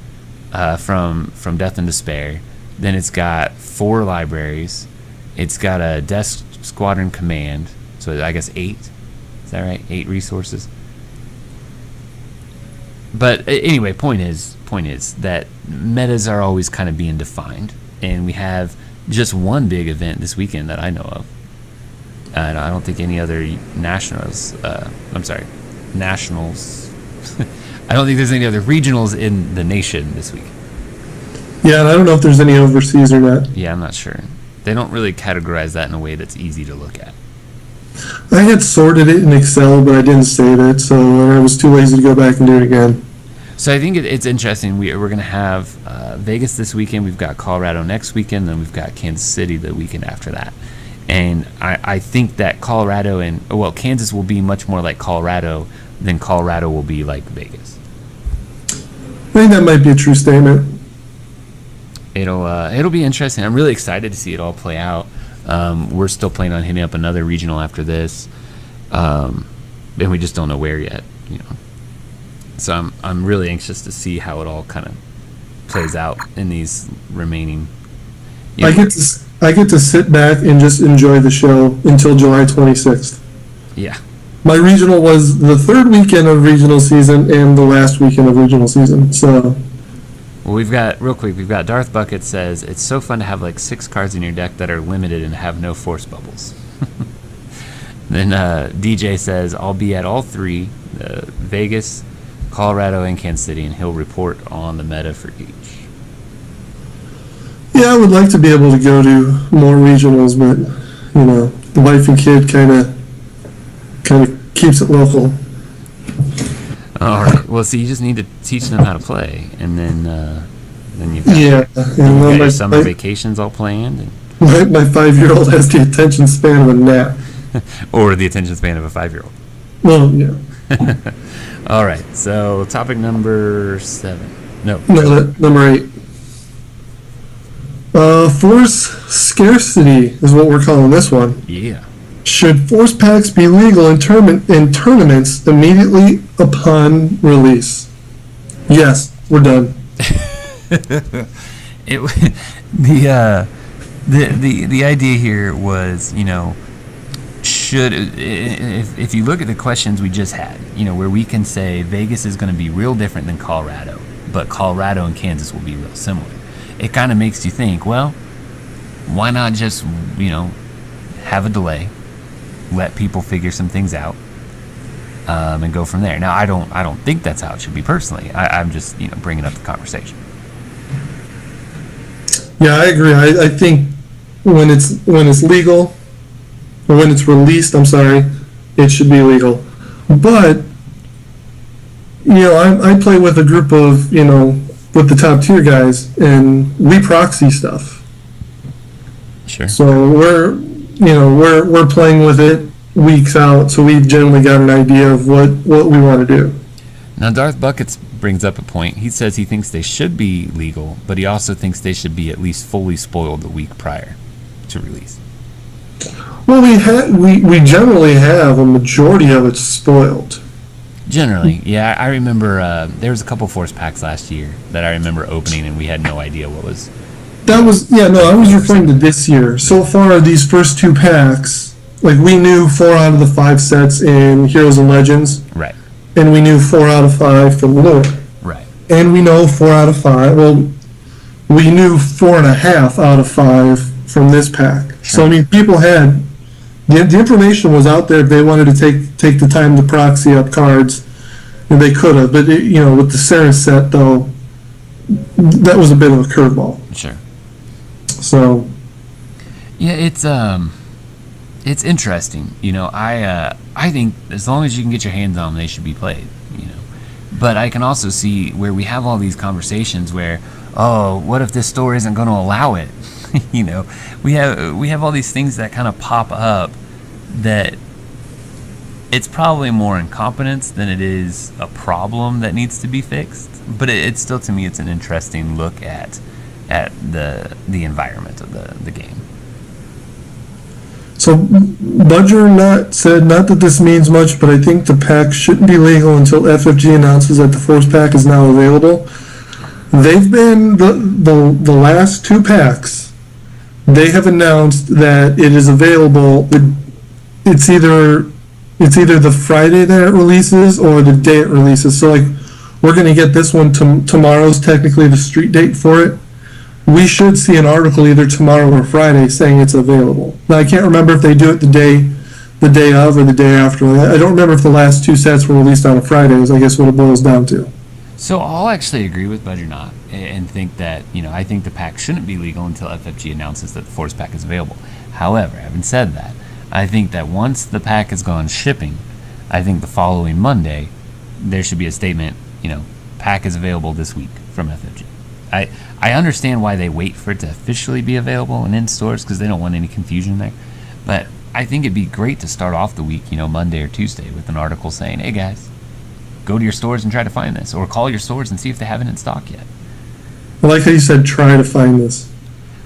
from Death and Despair. Then it's got 4 libraries. It's got a Death Squadron Command. So I guess 8. Is that right? 8 resources. But anyway, point is that metas are always kind of being defined. And we have just one big event this weekend that I know of. I don't think any other nationals. Nationals. I don't think there's any other regionals in the nation this week. Yeah, and I don't know if there's any overseas or not. Yeah, I'm not sure. They don't really categorize that in a way that's easy to look at. I had sorted it in Excel, but I didn't save it, so I was too lazy to go back and do it again. So I think it's interesting. We're going to have Vegas this weekend. We've got Colorado next weekend. Then we've got Kansas City the weekend after that. And I think that Kansas will be much more like Colorado than Colorado will be like Vegas. I think that might be a true statement. It'll be interesting. I'm really excited to see it all play out. We're still planning on hitting up another regional after this, and we just don't know where yet. So I'm really anxious to see how it all kind of plays out in these remaining. I get to sit back and just enjoy the show until July 26th. Yeah. My regional was the 3rd weekend of regional season and the last weekend of regional season. So. Well, we've got Darth Bucket says, it's so fun to have like 6 cards in your deck that are limited and have no force bubbles. Then DJ says, I'll be at all 3, Vegas, Colorado, and Kansas City, and he'll report on the meta for each. Yeah, I would like to be able to go to more regionals, but, the wife and kid kind of keeps it local. All right. Well, see, you just need to teach them how to play, and then you've got, your summer vacations all planned. And my 5-year-old has the attention span of a gnat. Or the attention span of a 5-year-old. Well, yeah. All right. So, topic number 7. No, number 8. Force scarcity is what we're calling this one. Yeah. Should force packs be legal in tournaments immediately upon release? Yes, we're done. The idea here was, if you look at the questions we just had, where we can say Vegas is going to be real different than Colorado, but Colorado and Kansas will be real similar. It kind of makes you think, well, why not just, have a delay, let people figure some things out, and go from there. Now, I don't think that's how it should be personally. I'm just, bringing up the conversation. Yeah, I agree. I think when it's legal, or when it's released, I'm sorry, it should be legal. But I play with a group of with the top tier guys, and we proxy stuff. Sure. So we're playing with it weeks out, so we've generally got an idea of what we want to do. Now, Darth Buckets brings up a point. He says he thinks they should be legal, but he also thinks they should be at least fully spoiled the week prior to release. Well, we generally have a majority of it spoiled. Generally, yeah. I remember there was a couple Force packs last year that I remember opening, and we had no idea what was. I was referring to this year. So far, these first 2 packs, like we knew 4 out of the 5 sets in Heroes and Legends. Right. And we knew 4 out of 5 from lore. Right. And we know 4 out of 5. Well, we knew 4.5 out of 5 from this pack. Sure. So I mean, people had the information was out there. If they wanted to take the time to proxy up cards, and they could have. But with the Sarah set though, that was a bit of a curveball. Sure. So. Yeah, it's interesting. I think as long as you can get your hands on them, they should be played. But I can also see where we have all these conversations where, oh, what if this store isn't going to allow it? We have all these things that kind of pop up that it's probably more incompetence than it is a problem that needs to be fixed. But it's still, to me, it's an interesting look at the environment of the game. So Budger said not that this means much, but I think the pack shouldn't be legal until FFG announces that the Force pack is now available. They've been the last 2 packs. They have announced that it is available. It's either the Friday that it releases or the day it releases. So we're going to get this one tomorrow's technically the street date for it. We should see an article either tomorrow or Friday saying it's available. Now I can't remember if they do it the day of or the day after. I don't remember if the last 2 sets were released on a Friday. Is I guess what it boils down to. So I'll actually agree with Budger Not and think that I think the pack shouldn't be legal until FFG announces that the Force pack is available. However, having said that, I think that once the pack has gone shipping, I think the following Monday there should be a statement. Pack is available this week from FFG. I understand why they wait for it to officially be available and in stores because they don't want any confusion there. But I think it'd be great to start off the week, Monday or Tuesday, with an article saying, hey guys, go to your stores and try to find this, or call your stores and see if they have it in stock yet. I like how you said try to find this.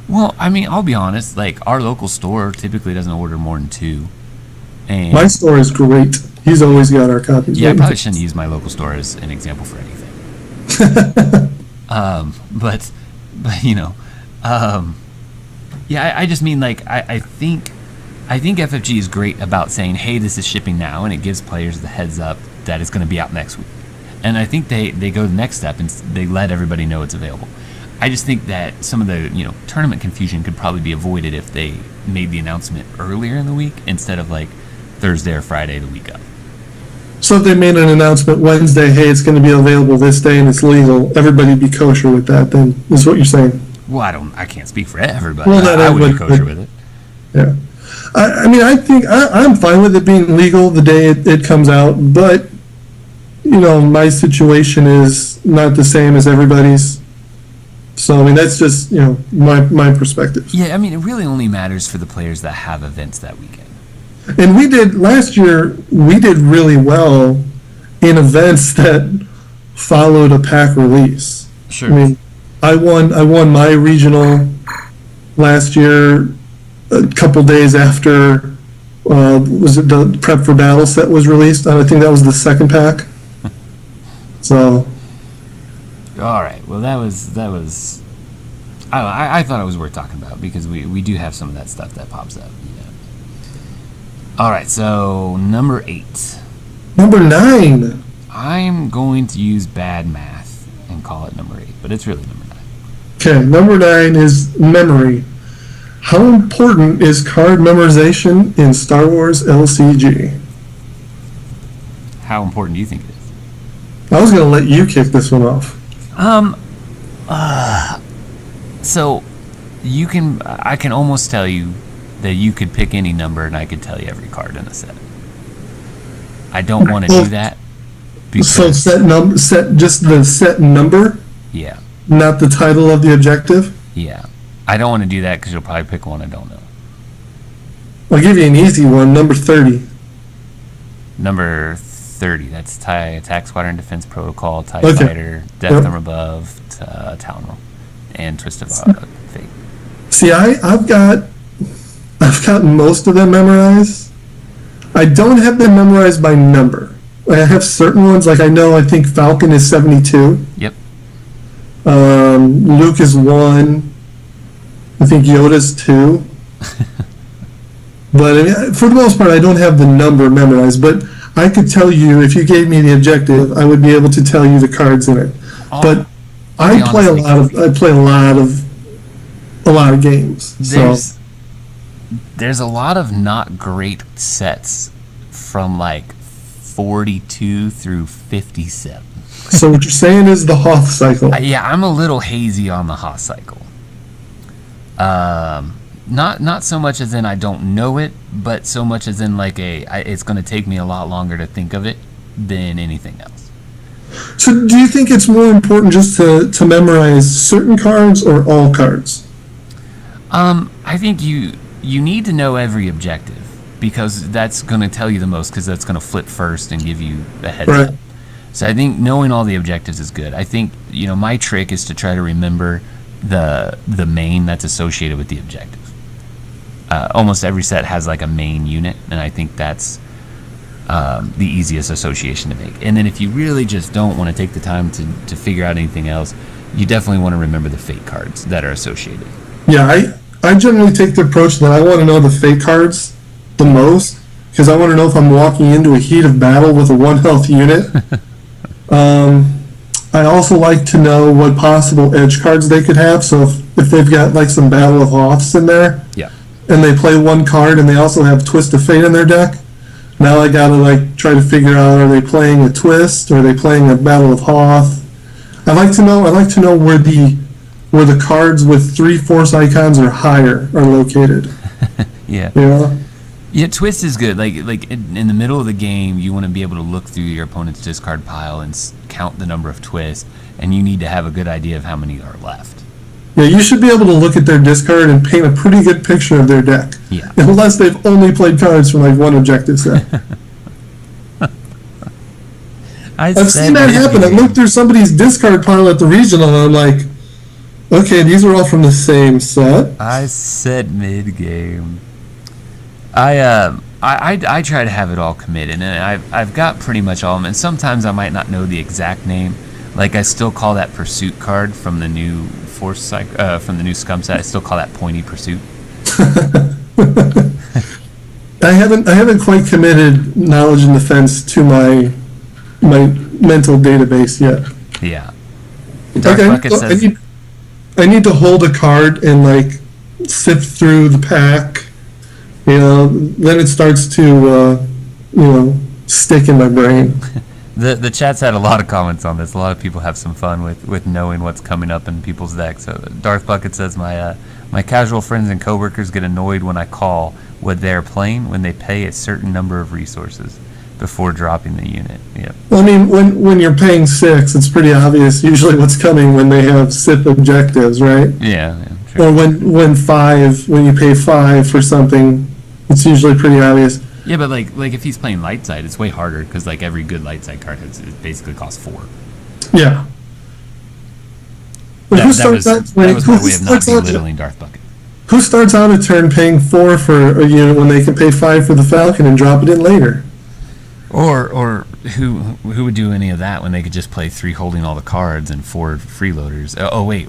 Well, I mean, I'll be honest, our local store typically doesn't order more than 2. And my store is great. He's always got our copies. Yeah, I probably shouldn't use my local store as an example for anything. I just mean I think FFG is great about saying, hey, this is shipping now, and it gives players the heads up that it's going to be out next week. And I think they go the next step and they let everybody know it's available. I just think that some of the tournament confusion could probably be avoided if they made the announcement earlier in the week instead of Thursday or Friday the week of. So if they made an announcement Wednesday, hey, it's going to be available this day and it's legal, everybody'd be kosher with that then, is what you're saying? Well, I can't speak for everybody. Well, not I everybody, would be kosher with it. Yeah. I think I'm fine with it being legal the day it comes out, but, my situation is not the same as everybody's. So, that's just, my perspective. Yeah, it really only matters for the players that have events that weekend. And last year, we did really well in events that followed a pack release. Sure. I won my regional last year a couple days after, was it the Prep for Battle set was released? I think that was the 2nd pack. So. All right. Well, that was. I thought it was worth talking about because we do have some of that stuff that pops up. All right, so number 8. Number 9. I'm going to use bad math and and call it number 8, but it's really number 9. Okay, number 9 is memory. How important is card memorization in Star Wars LCG? How important do you think it is? I was going to let you kick this one off. So I can almost tell you that you could pick any number and I could tell you every card in the set. I don't want to do that. So set just the set number? Yeah. Not the title of the objective? Yeah. I don't want to do that because you'll probably pick one I don't know. I'll give you an easy one, number 30. Number 30, that's TIE Attack Squadron Defense Protocol, TIE Okay. Fighter, Death from Above, Talon Roll, and Twist of Fate. See, I've gotten most of them memorized. I don't have them memorized by number. I have certain ones, like I think Falcon is 72. Yep. Luke is 1. I think Yoda's 2. But I mean, for the most part, I don't have the number memorized. But I could tell you, if you gave me the objective, I would be able to tell you the cards in it. But I play a lot of games. There's a lot of not great sets from like 42 through 57. So what you're saying is the Hoth cycle. Yeah, I'm a little hazy on the Hoth cycle. Not so much as in I don't know it, but so much as in like it's going to take me a lot longer to think of it than anything else. So do you think it's more important just to memorize certain cards or all cards? I think you need to know every objective because that's going to tell you the most because that's going to flip first and give you a heads up. So I think knowing all the objectives is good. I think, my trick is to try to remember the main that's associated with the objective. Almost every set has like a main unit, and I think that's the easiest association to make. And then if you really just don't want to take the time to figure out anything else, you definitely want to remember the fate cards that are associated. Yeah, I generally take the approach that I want to know the fate cards the most, because I want to know if I'm walking into a heat of battle with a 1 health unit. I also like to know what possible edge cards they could have, so if they've got like some Battle of Hoths in there, Yeah. and they play 1 card and they also have Twist of Fate in their deck, now I gotta like try to figure out, are they playing a Twist or are they playing a Battle of Hoth? I like to know where the cards with 3 Force icons or higher are located. Yeah. Yeah, Twist is good. Like in the middle of the game, you want to be able to look through your opponent's discard pile and count the number of twists, and you need to have a good idea of how many are left. Yeah, you should be able to look at their discard and paint a pretty good picture of their deck. Yeah. Unless they've only played cards from like 1 objective set. I've seen that happen. I looked through somebody's discard pile at the regional and I'm like, okay, these are all from the same set. I said mid-game. I try to have it all committed, and I've got pretty much all of them. And sometimes I might not know the exact name. Like I still call that Pursuit card from the new from the new Scum set. I still call that Pointy Pursuit. I haven't quite committed Knowledge and Defense to my mental database yet. Yeah. Okay, so I need to hold a card and like sift through the pack. Then it starts to stick in my brain. The chat's had a lot of comments on this. A lot of people have some fun with knowing what's coming up in people's decks. So Darth Bucket says my casual friends and coworkers get annoyed when I call what they're playing when they pay a certain number of resources before dropping the unit. Yep. Well, I mean, when you're paying 6, it's pretty obvious usually what's coming when they have SIP objectives, right? Yeah, sure. Or when you pay 5 for something, it's usually pretty obvious. Yeah, but like if he's playing light side, it's way harder because like every good light side card it basically costs 4. Yeah. That was my way of not belittling Darth Bucket. Who starts out a turn paying 4 for a unit when they can pay 5 for the Falcon and drop it in later? Or who would do any of that when they could just play 3 holding all the cards and 4 freeloaders? Oh wait,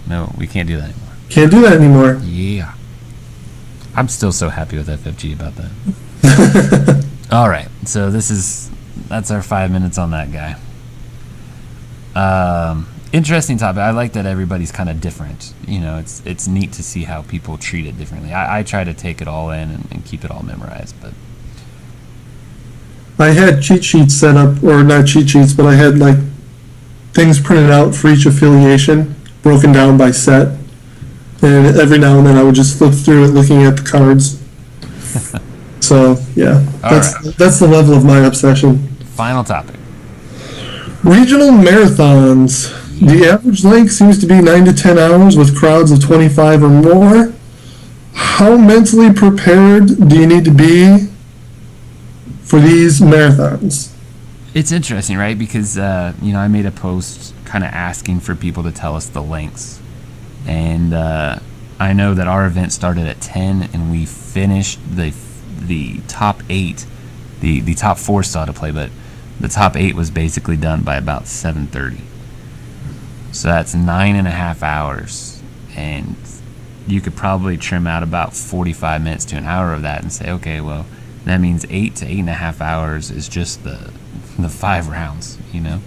no, we can't do that anymore. Can't do that anymore. Yeah. I'm still so happy with FFG about that. All right, so that's our 5 minutes on that guy. Interesting topic. I like that everybody's kind of different. It's neat to see how people treat it differently. I try to take it all in and keep it all memorized, but I had cheat sheets set up, or not cheat sheets, but I had like things printed out for each affiliation, broken down by set. And every now and then I would just flip through it looking at the cards. So, yeah, that's the level of my obsession. Final topic. Regional marathons. The average length seems to be 9 to 10 hours with crowds of 25 or more. How mentally prepared do you need to be for these marathons? It's interesting, right? Because, I made a post kind of asking for people to tell us the lengths. And I know that our event started at 10 and we finished the top 8. The top 4 still had to play, but the top 8 was basically done by about 7:30. So that's 9.5 hours. And you could probably trim out about 45 minutes to an hour of that and say, okay, well, that means 8 to 8.5 hours is just the 5 rounds, Yeah,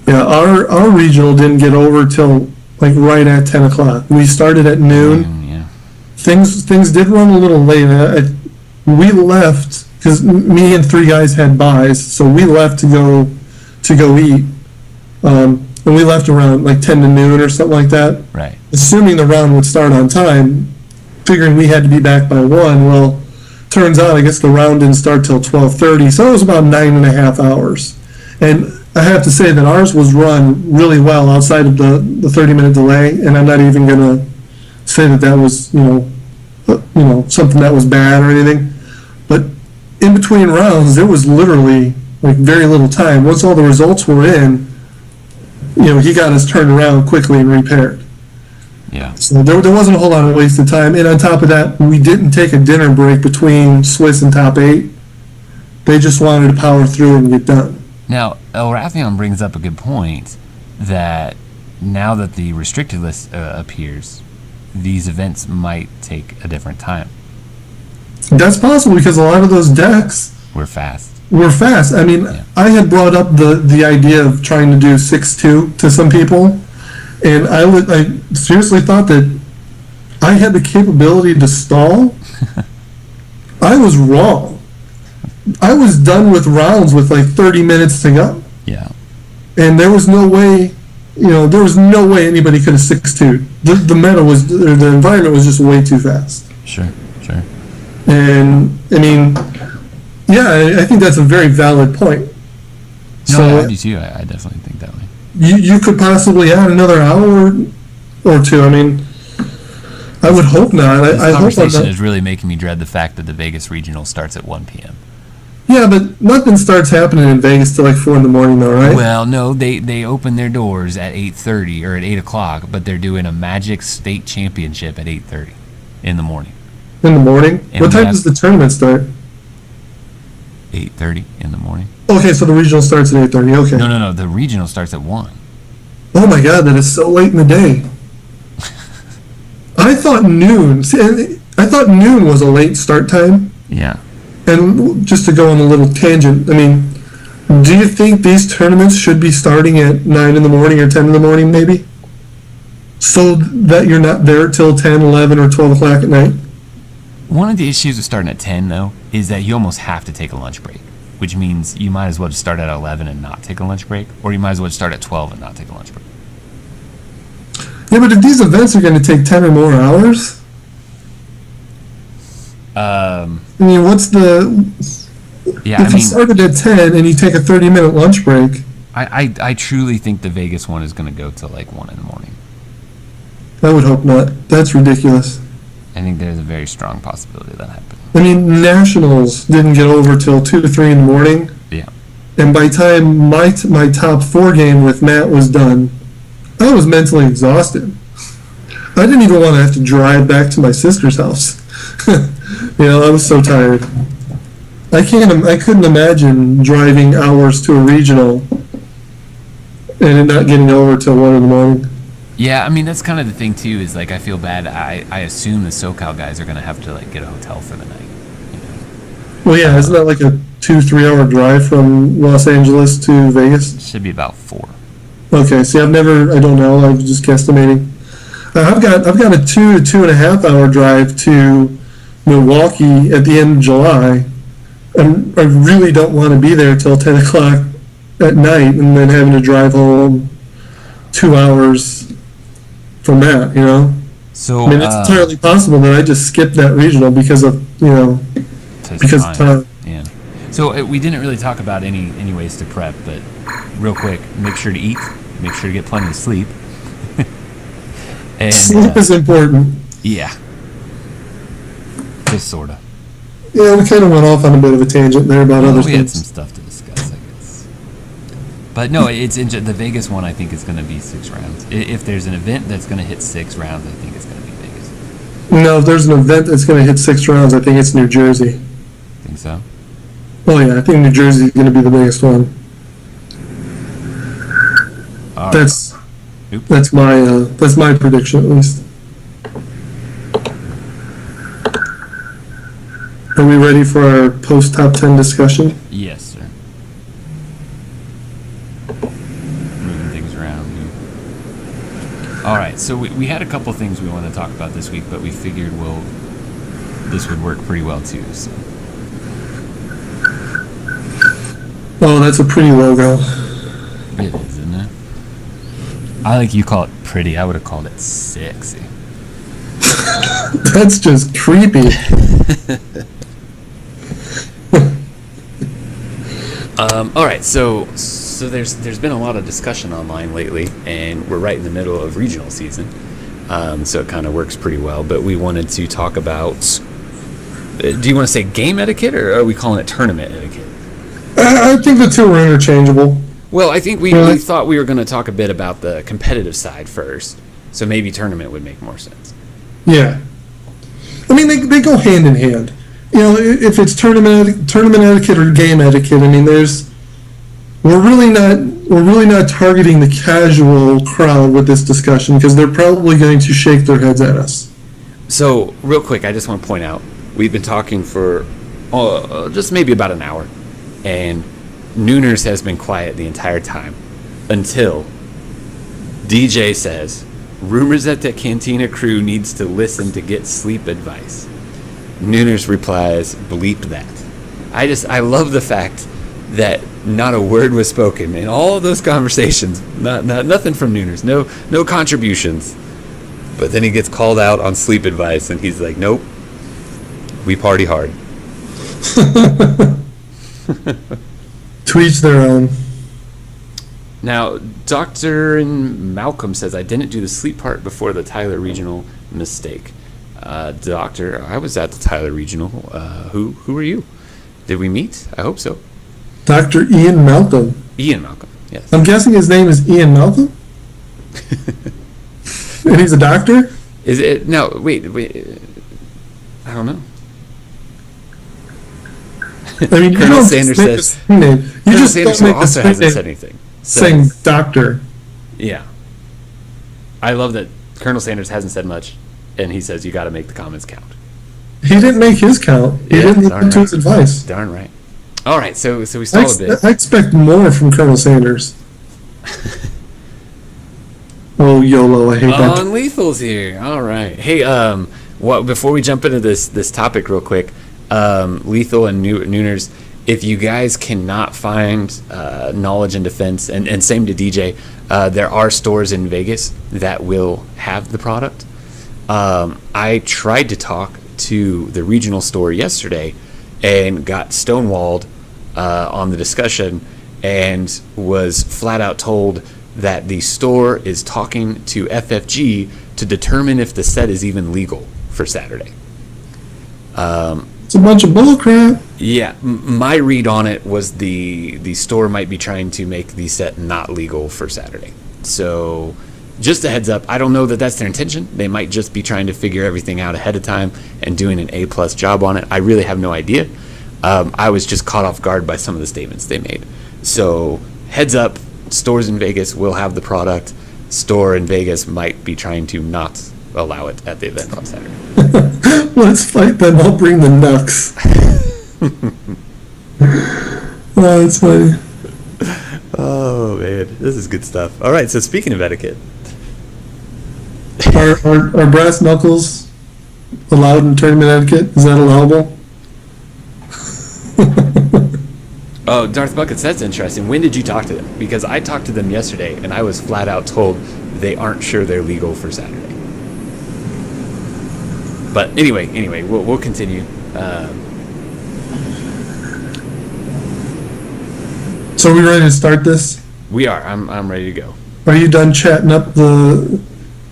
our regional didn't get over till like right at 10 o'clock. We started at noon. Yeah. Things did run a little late. We left because me and 3 guys had buys, so we left to go eat. And we left around like 10 to noon or something like that. Right. Assuming the round would start on time, figuring we had to be back by 1. Well, turns out I guess the round didn't start till 12:30, so it was about 9.5 hours. And I have to say that ours was run really well outside of the 30-minute delay, and I'm not even going to say that was, something that was bad or anything. But in between rounds, there was literally like very little time. Once all the results were in, he got us turned around quickly and repaired. Yeah. So there wasn't a whole lot of wasted time. And on top of that, we didn't take a dinner break between Swiss and top 8. They just wanted to power through and get done. Now, El Rathion brings up a good point that now that the restricted list appears, these events might take a different time. That's possible because a lot of those decks were fast. I mean, yeah. I had brought up the idea of trying to do 6-2 to some people, and I seriously thought that I had the capability to stall. I was wrong. I was done with rounds with like 30 minutes to go. Yeah. And there was no way, anybody could have 6-2'd. The meta was, or the environment was just way too fast. Sure. And, I mean, yeah, I think that's a very valid point. No, I do too. I definitely think that way. You could possibly add another hour or two. I mean, I would hope not. This conversation is really making me dread the fact that the Vegas Regional starts at 1 p.m. Yeah, but nothing starts happening in Vegas till like 4 in the morning, though, right? Well, no, they open their doors at 8:30 or at 8 o'clock, but they're doing a Magic State Championship at 8:30 in the morning. In the morning? And what time does the tournament start? 8:30 in the morning. Okay, so the regional starts at 8:30. Okay. No. The regional starts at 1. Oh my God, that is so late in the day. I thought noon. See, I thought noon was a late start time. Yeah. And just to go on a little tangent, I mean, do you think these tournaments should be starting at 9 in the morning or 10 in the morning, maybe? So that you're not there till 10, 11, or 12 o'clock at night? One of the issues with starting at 10, though, is that you almost have to take a lunch break, which means you might as well just start at 11 and not take a lunch break, or you might as well just start at 12 and not take a lunch break. Yeah, but if these events are going to take 10 or more hours, I mean, what's the... Yeah, if you started at 10 and you take a 30-minute lunch break... I truly think the Vegas one is going to go till like 1 in the morning. I would hope not. That's ridiculous. I think there's a very strong possibility that happened. I mean, Nationals didn't get over till 2 to 3 in the morning. Yeah. And by the time my top 4 game with Matt was done, I was mentally exhausted. I didn't even want to have to drive back to my sister's house. I was so tired. I couldn't imagine driving hours to a regional and it not getting over till 1 in the morning. Yeah, I mean, that's kind of the thing, too, is, like, I feel bad. I assume the SoCal guys are going to have to, like, get a hotel for the night. Well, yeah, isn't that like a 2-3 hour drive from Los Angeles to Vegas? It should be about 4. Okay, see, I don't know. I'm just guesstimating. I've got a 2 to 2.5 hour drive to Milwaukee at the end of July, and I really don't want to be there till 10 o'clock at night, and then having to drive home 2 hours from that. So I mean, it's entirely possible that I just skipped that regional because of because of time. Yeah. So we didn't really talk about any ways to prep, but real quick, make sure to eat, make sure to get plenty of sleep. And, sleep is important. Yeah. Just sorta. Yeah, we kind of went off on a bit of a tangent there about other we had things. some stuff to discuss, I guess. But no, the Vegas one. I think is going to be 6 rounds. If there's an event that's going to hit 6 rounds, I think it's going to be Vegas. No, if there's an event that's going to hit 6 rounds, I think it's New Jersey. Think so? Oh yeah, I think New Jersey is going to be the biggest one. All right. That's my prediction at least. Are we ready for our post top 10 discussion? Yes, sir. Moving things around here. All right, so we had a couple things we want to talk about this week, but we figured this would work pretty well too. So. Oh, that's a pretty logo. It is, isn't it? I like you call it pretty. I would have called it sexy. That's just creepy. All right, so there's been a lot of discussion online lately, and we're right in the middle of regional season, so it kind of works pretty well. But we wanted to talk about. Do you want to say game etiquette, or are we calling it tournament etiquette? I think the two are interchangeable. Well, I think we thought we were going to talk a bit about the competitive side first, so maybe tournament would make more sense. Yeah, I mean they go hand in hand. If it's tournament etiquette or game etiquette, I mean we're really not targeting the casual crowd with this discussion because they're probably going to shake their heads at us. So real quick, I just want to point out we've been talking for just maybe about an hour, and Nooners has been quiet the entire time until DJ says, rumors that the Cantina crew needs to listen to get sleep advice. Nooners replies, bleep that. I love the fact that not a word was spoken in all of those conversations. Nothing from Nooners. No contributions. But then he gets called out on sleep advice, and he's like, nope, we party hard. To each their own. Now, Dr. Malcolm says, I didn't do the sleep part before the Tyler Regional. Mistake. Doctor, I was at the Tyler Regional. Who were you? Did we meet? I hope so. Dr. Ian Malcolm. Ian Malcolm, yes. I'm guessing his name is Ian Malcolm? And he's a doctor? Is it? No, wait. I don't know. I mean, Colonel Sanders says. You just Sanders don't make also the hasn't said anything. Saying doctor. Yeah. I love that Colonel Sanders hasn't said much, and he says you got to make the comments count. He didn't make his count. He didn't listen to his advice. Darn right. All right, so we stalled a bit. I expect more from Colonel Sanders. Oh, YOLO, I hate that. On Lethal's here. All right. Hey, before we jump into this topic real quick, Lethal and Nooners, if you guys cannot find Knowledge and Defense, and same to DJ, there are stores in Vegas that will have the product. I tried to talk to the regional store yesterday and got stonewalled on the discussion and was flat out told that the store is talking to FFG to determine if the set is even legal for Saturday. It's a bunch of bullcrap. Yeah, my read on it was the store might be trying to make the set not legal for Saturday. So just a heads up, I don't know that that's their intention. They might just be trying to figure everything out ahead of time and doing an A+ job on it. I really have no idea. I was just caught off guard by some of the statements they made. So heads up, stores in Vegas will have the product. Store in Vegas might be trying to not allow it at the event on Saturday. Let's fight them. I'll bring the knucks. Oh, that's funny. Oh, man. This is good stuff. All right, so speaking of etiquette. Are brass knuckles allowed in tournament etiquette? Is that allowable? Oh, Darth Buckets, that's interesting. When did you talk to them? Because I talked to them yesterday, and I was flat out told they aren't sure they're legal for Saturday. But anyway, we'll continue. So are we ready to start this? We are. I'm ready to go. Are you done chatting up the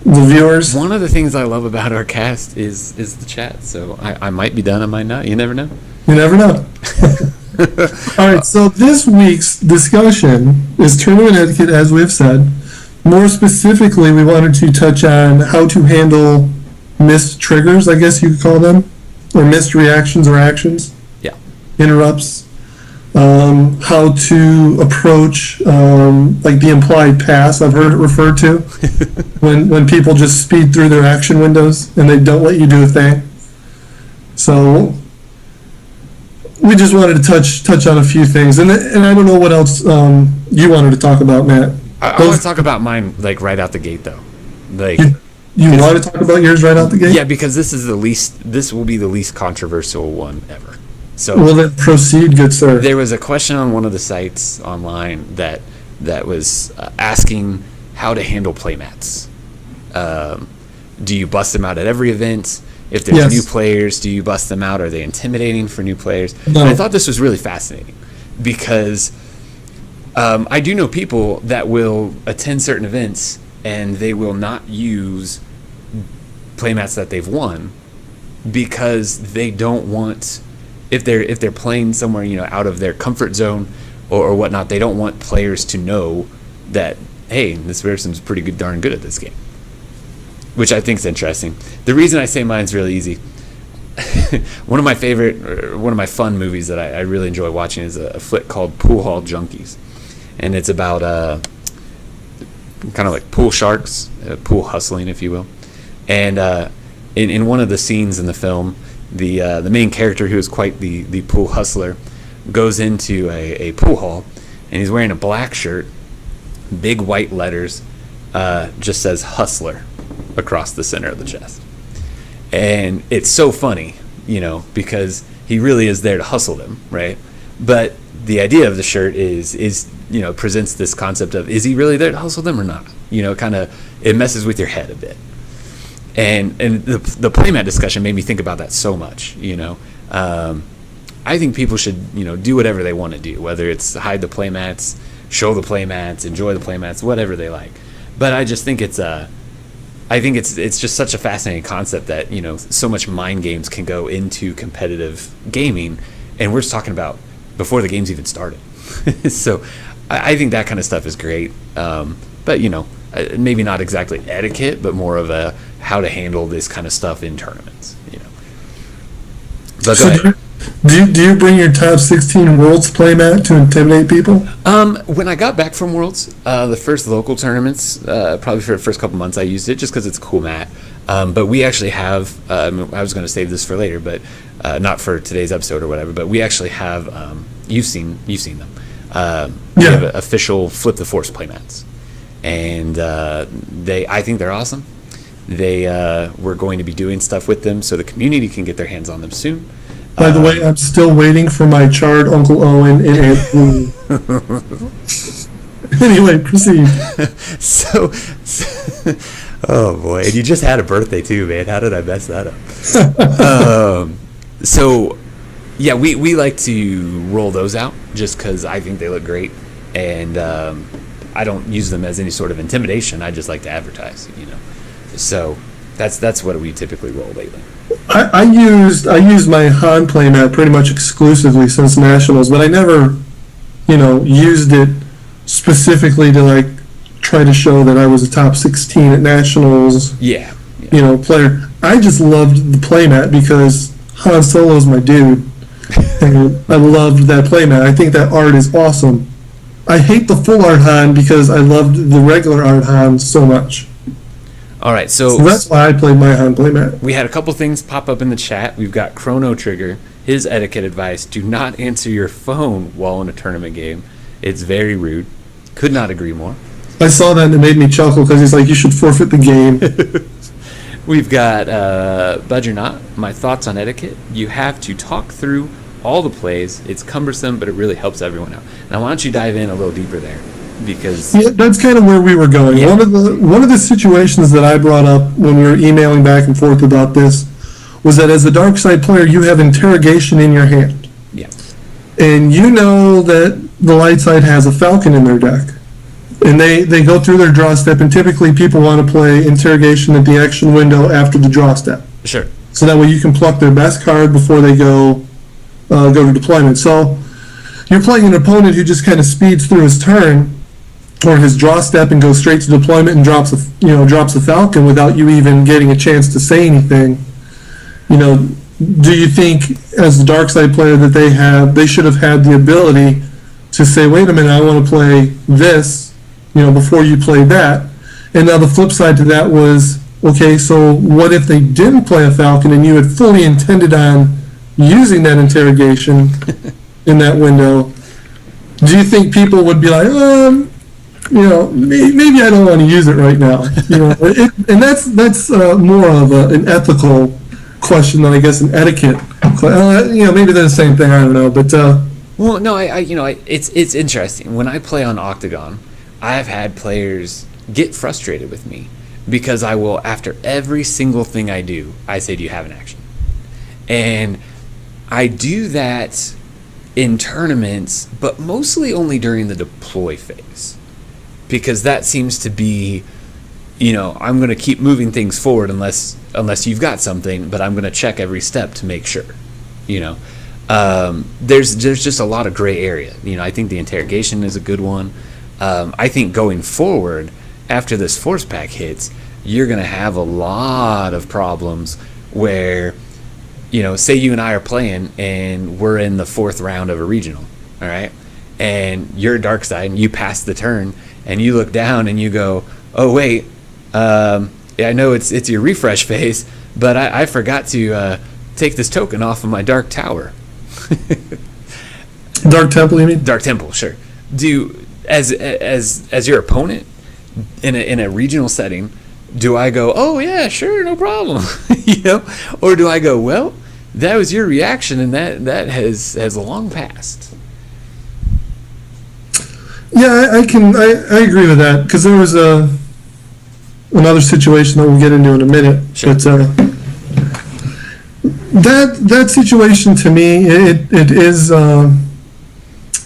viewers? One of the things I love about our cast is the chat. So I might be done, I might not. You never know. You never know. All right, so this week's discussion is tournament etiquette, as we've said. More specifically, we wanted to touch on how to handle missed triggers, I guess you could call them, or missed reactions or actions. Yeah. Interrupts. How to approach like the implied pass, I've heard it referred to, when people just speed through their action windows and they don't let you do a thing. So we just wanted to touch on a few things, and I don't know what else you wanted to talk about, Matt. I want to talk about mine like right out the gate, though. Like you want to talk about yours right out the gate? Yeah, because this will be the least controversial one ever. So well, then proceed, good sir. There was a question on one of the sites online that was asking how to handle playmats. Do you bust them out at every event? If there's new players, do you bust them out? Are they intimidating for new players? No. And I thought this was really fascinating because I do know people that will attend certain events and they will not use playmats that they've won because they don't want, if they're playing somewhere, out of their comfort zone or whatnot, they don't want players to know that, hey, this person's pretty good, darn good at this game. Which I think is interesting. The reason I say mine's really easy, one of my fun movies that I really enjoy watching is a flick called Pool Hall Junkies. And it's about kind of like pool sharks, pool hustling, if you will. And in one of the scenes in the film, the main character, who is quite the pool hustler, goes into a pool hall, and he's wearing a black shirt, big white letters, just says hustler across the center of the chest. And it's so funny, because he really is there to hustle them, right? But the idea of the shirt is presents this concept of, is he really there to hustle them or not? Kind of, it messes with your head a bit. And the playmat discussion made me think about that so much. I think people should do whatever they want to do, whether it's hide the playmats, show the playmats, enjoy the playmats, whatever they like. But I just think it's just such a fascinating concept that so much mind games can go into competitive gaming, and we're just talking about before the game's even started. So I think that kind of stuff is great. But maybe not exactly etiquette, but more of a how to handle this kind of stuff in tournaments. But so do you bring your top 16 Worlds playmat to intimidate people? When I got back from Worlds, the first local tournaments, probably for the first couple months, I used it just because it's a cool mat. But we actually have, I was going to save this for later, but not for today's episode or whatever, but we actually have, you've seen them. We have official Flip the Force playmats. And I think they're awesome. We're going to be doing stuff with them so the community can get their hands on them soon. By the way, I'm still waiting for my charred Uncle Owen in Aunt Anyway, proceed. So, oh boy, and you just had a birthday too, man. How did I mess that up? So, yeah, we like to roll those out just because I think they look great, and I don't use them as any sort of intimidation. I just like to advertise, So that's what we typically roll lately. I used my Han playmat pretty much exclusively since Nationals, but I never, used it specifically to try to show that I was a top 16 at Nationals. Yeah. Player. I just loved the playmat because Han Solo's my dude, and I loved that playmat. I think that art is awesome. I hate the full art Han because I loved the regular art Han so much. All right, so that's why I played my Han playmat. We had a couple things pop up in the chat. We've got Chrono Trigger. His etiquette advice: do not answer your phone while in a tournament game. It's very rude. Could not agree more. I saw that and it made me chuckle because he's like, you should forfeit the game. We've got Budge or Not, my thoughts on etiquette. You have to talk through all the plays. It's cumbersome, but it really helps everyone out. Now, why don't you dive in a little deeper there? Because Yeah, that's kind of where we were going. Yeah. One of the situations that I brought up when we were emailing back and forth about this was that as a dark side player, you have interrogation in your hand. yeah, And you know that the light side has a falcon in their deck. And they go through their draw step, and typically people want to play interrogation at the action window after the draw step. sure. So that way you can pluck their best card before they go to deployment. So you're playing an opponent who just kind of speeds through his turn or his draw step and goes straight to deployment and drops a falcon without you even getting a chance to say anything. Do you think as the dark side player that they should have had the ability to say, wait a minute, I want to play this, before you play that? And now the flip side to that was, okay, so what if they didn't play a falcon and you had fully intended on using that interrogation in that window? Do you think people would be like, maybe I don't want to use it right now? And that's more of an ethical question than I guess an etiquette. Maybe they're the same thing. I don't know, but Well, no, it's interesting. When I play on Octagon, I've had players get frustrated with me because I will, after every single thing I do, I say, do you have an action? And I do that in tournaments, but mostly only during the deploy phase, because that seems to be, I'm going to keep moving things forward unless you've got something, but I'm going to check every step to make sure. There's just a lot of gray area. I think the interrogation is a good one. I think going forward, after this force pack hits, you're going to have a lot of problems where, say you and I are playing and we're in the 4th round of a regional, all right? And you're dark side and you pass the turn and you look down and you go, oh, wait, I know it's your refresh phase, but I forgot to take this token off of my dark tower. Dark Temple, you mean? Dark Temple, sure. As your opponent in a regional setting, do I go, oh yeah, sure, no problem, or do I go, well, that was your reaction and that has long passed? Yeah, I agree with that, because there was another situation that we'll get into in a minute. Sure. But that situation to me, it is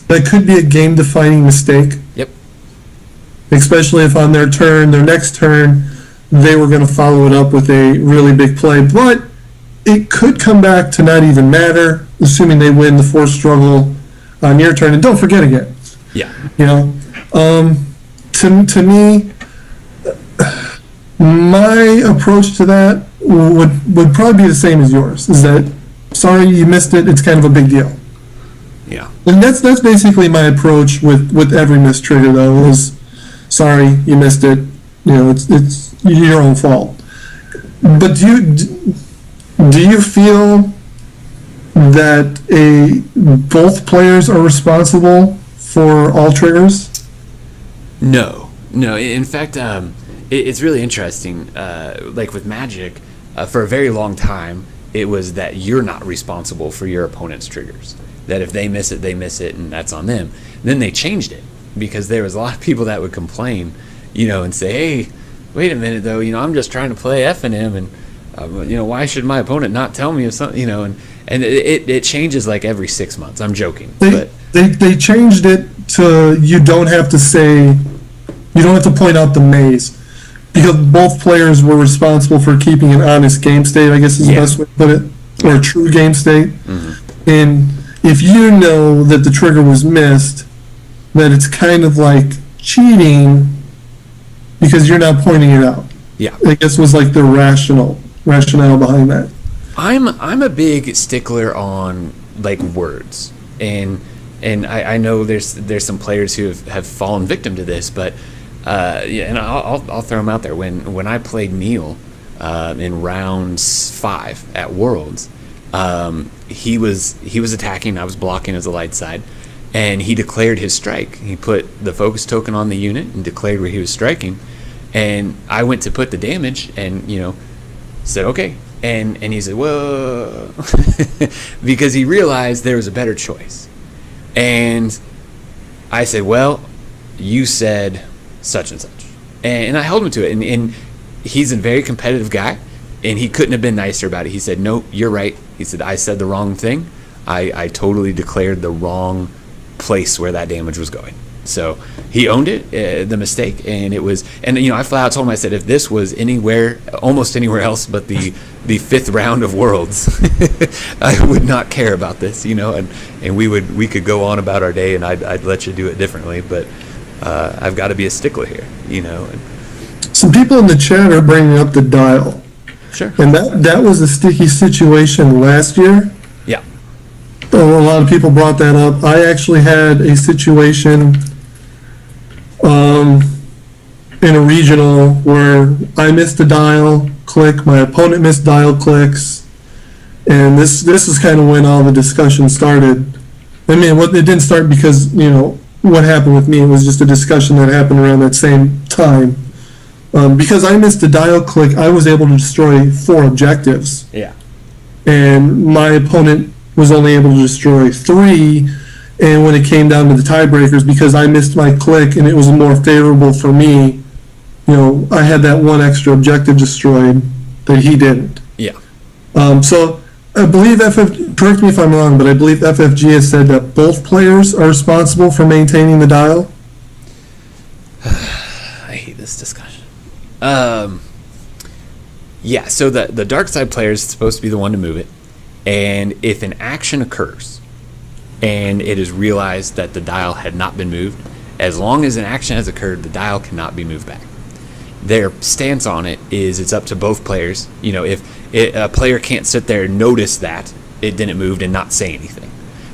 that could be a game-defining mistake. Yep. Especially if on their next turn, they were going to follow it up with a really big play. But it could come back to not even matter, assuming they win the force struggle on your turn. And don't forget again. Yeah. To me, my approach to that would probably be the same as yours. Is that, sorry you missed it, it's kind of a big deal. Yeah. And that's basically my approach with every missed trigger, though, is sorry you missed it. It's your own fault. But do you feel that both players are responsible for all triggers? No. In fact, it's really interesting. Like with Magic, for a very long time, it was that you're not responsible for your opponent's triggers. That if they miss it, and that's on them. Then they changed it because there was a lot of people that would complain, and say, hey, wait a minute though, I'm just trying to play F and M, and why should my opponent not tell me if something, and it changes like every 6 months. I'm joking, but they changed it to you don't have to point out the maze, because both players were responsible for keeping an honest game state, I guess is the best way to put it, or a true game state. Mm-hmm. And if you know that the trigger was missed, that it's kind of like cheating because you're not pointing it out. Yeah, I guess was like the rationale behind that. I'm a big stickler on like words, and I know there's some players who have fallen victim to this, but and I'll throw them out there. When I played Neil in rounds 5 at Worlds, he was attacking, I was blocking as a light side, and he declared his strike. He put the focus token on the unit and declared where he was striking. And I went to put the damage and, said, okay. And he said, whoa, because he realized there was a better choice. And I said, well, you said such and such. And I held him to it. And he's a very competitive guy, and he couldn't have been nicer about it. He said, no, you're right. He said, I said the wrong thing. I totally declared the wrong place where that damage was going. So he owned it, the mistake, and it was. And I flat out told him, I said, if this was almost anywhere else, but the fifth round of Worlds, I would not care about this, and we could go on about our day, and I'd let you do it differently, but I've got to be a stickler here, And Some people in the chat are bringing up the dial. Sure. And that was a sticky situation last year. Yeah. A lot of people brought that up. I actually had a situation in a regional where I missed a dial click, my opponent missed dial clicks, and this is kind of when all the discussion started. I mean, it didn't start because, what happened with me. It was just a discussion that happened around that same time. Because I missed a dial click, I was able to destroy 4 objectives. Yeah. And my opponent was only able to destroy 3. And when it came down to the tiebreakers, because I missed my click and it was more favorable for me, I had that 1 extra objective destroyed that he didn't. Yeah. So I believe correct me if I'm wrong, but I believe FFG has said that both players are responsible for maintaining the dial. I hate this discussion. Yeah, so the dark side player is supposed to be the one to move it, and if an action occurs and it is realized that the dial had not been moved, as long as an action has occurred, the dial cannot be moved back. Their stance on it is it's up to both players. If a player can't sit there and notice that it didn't move and not say anything,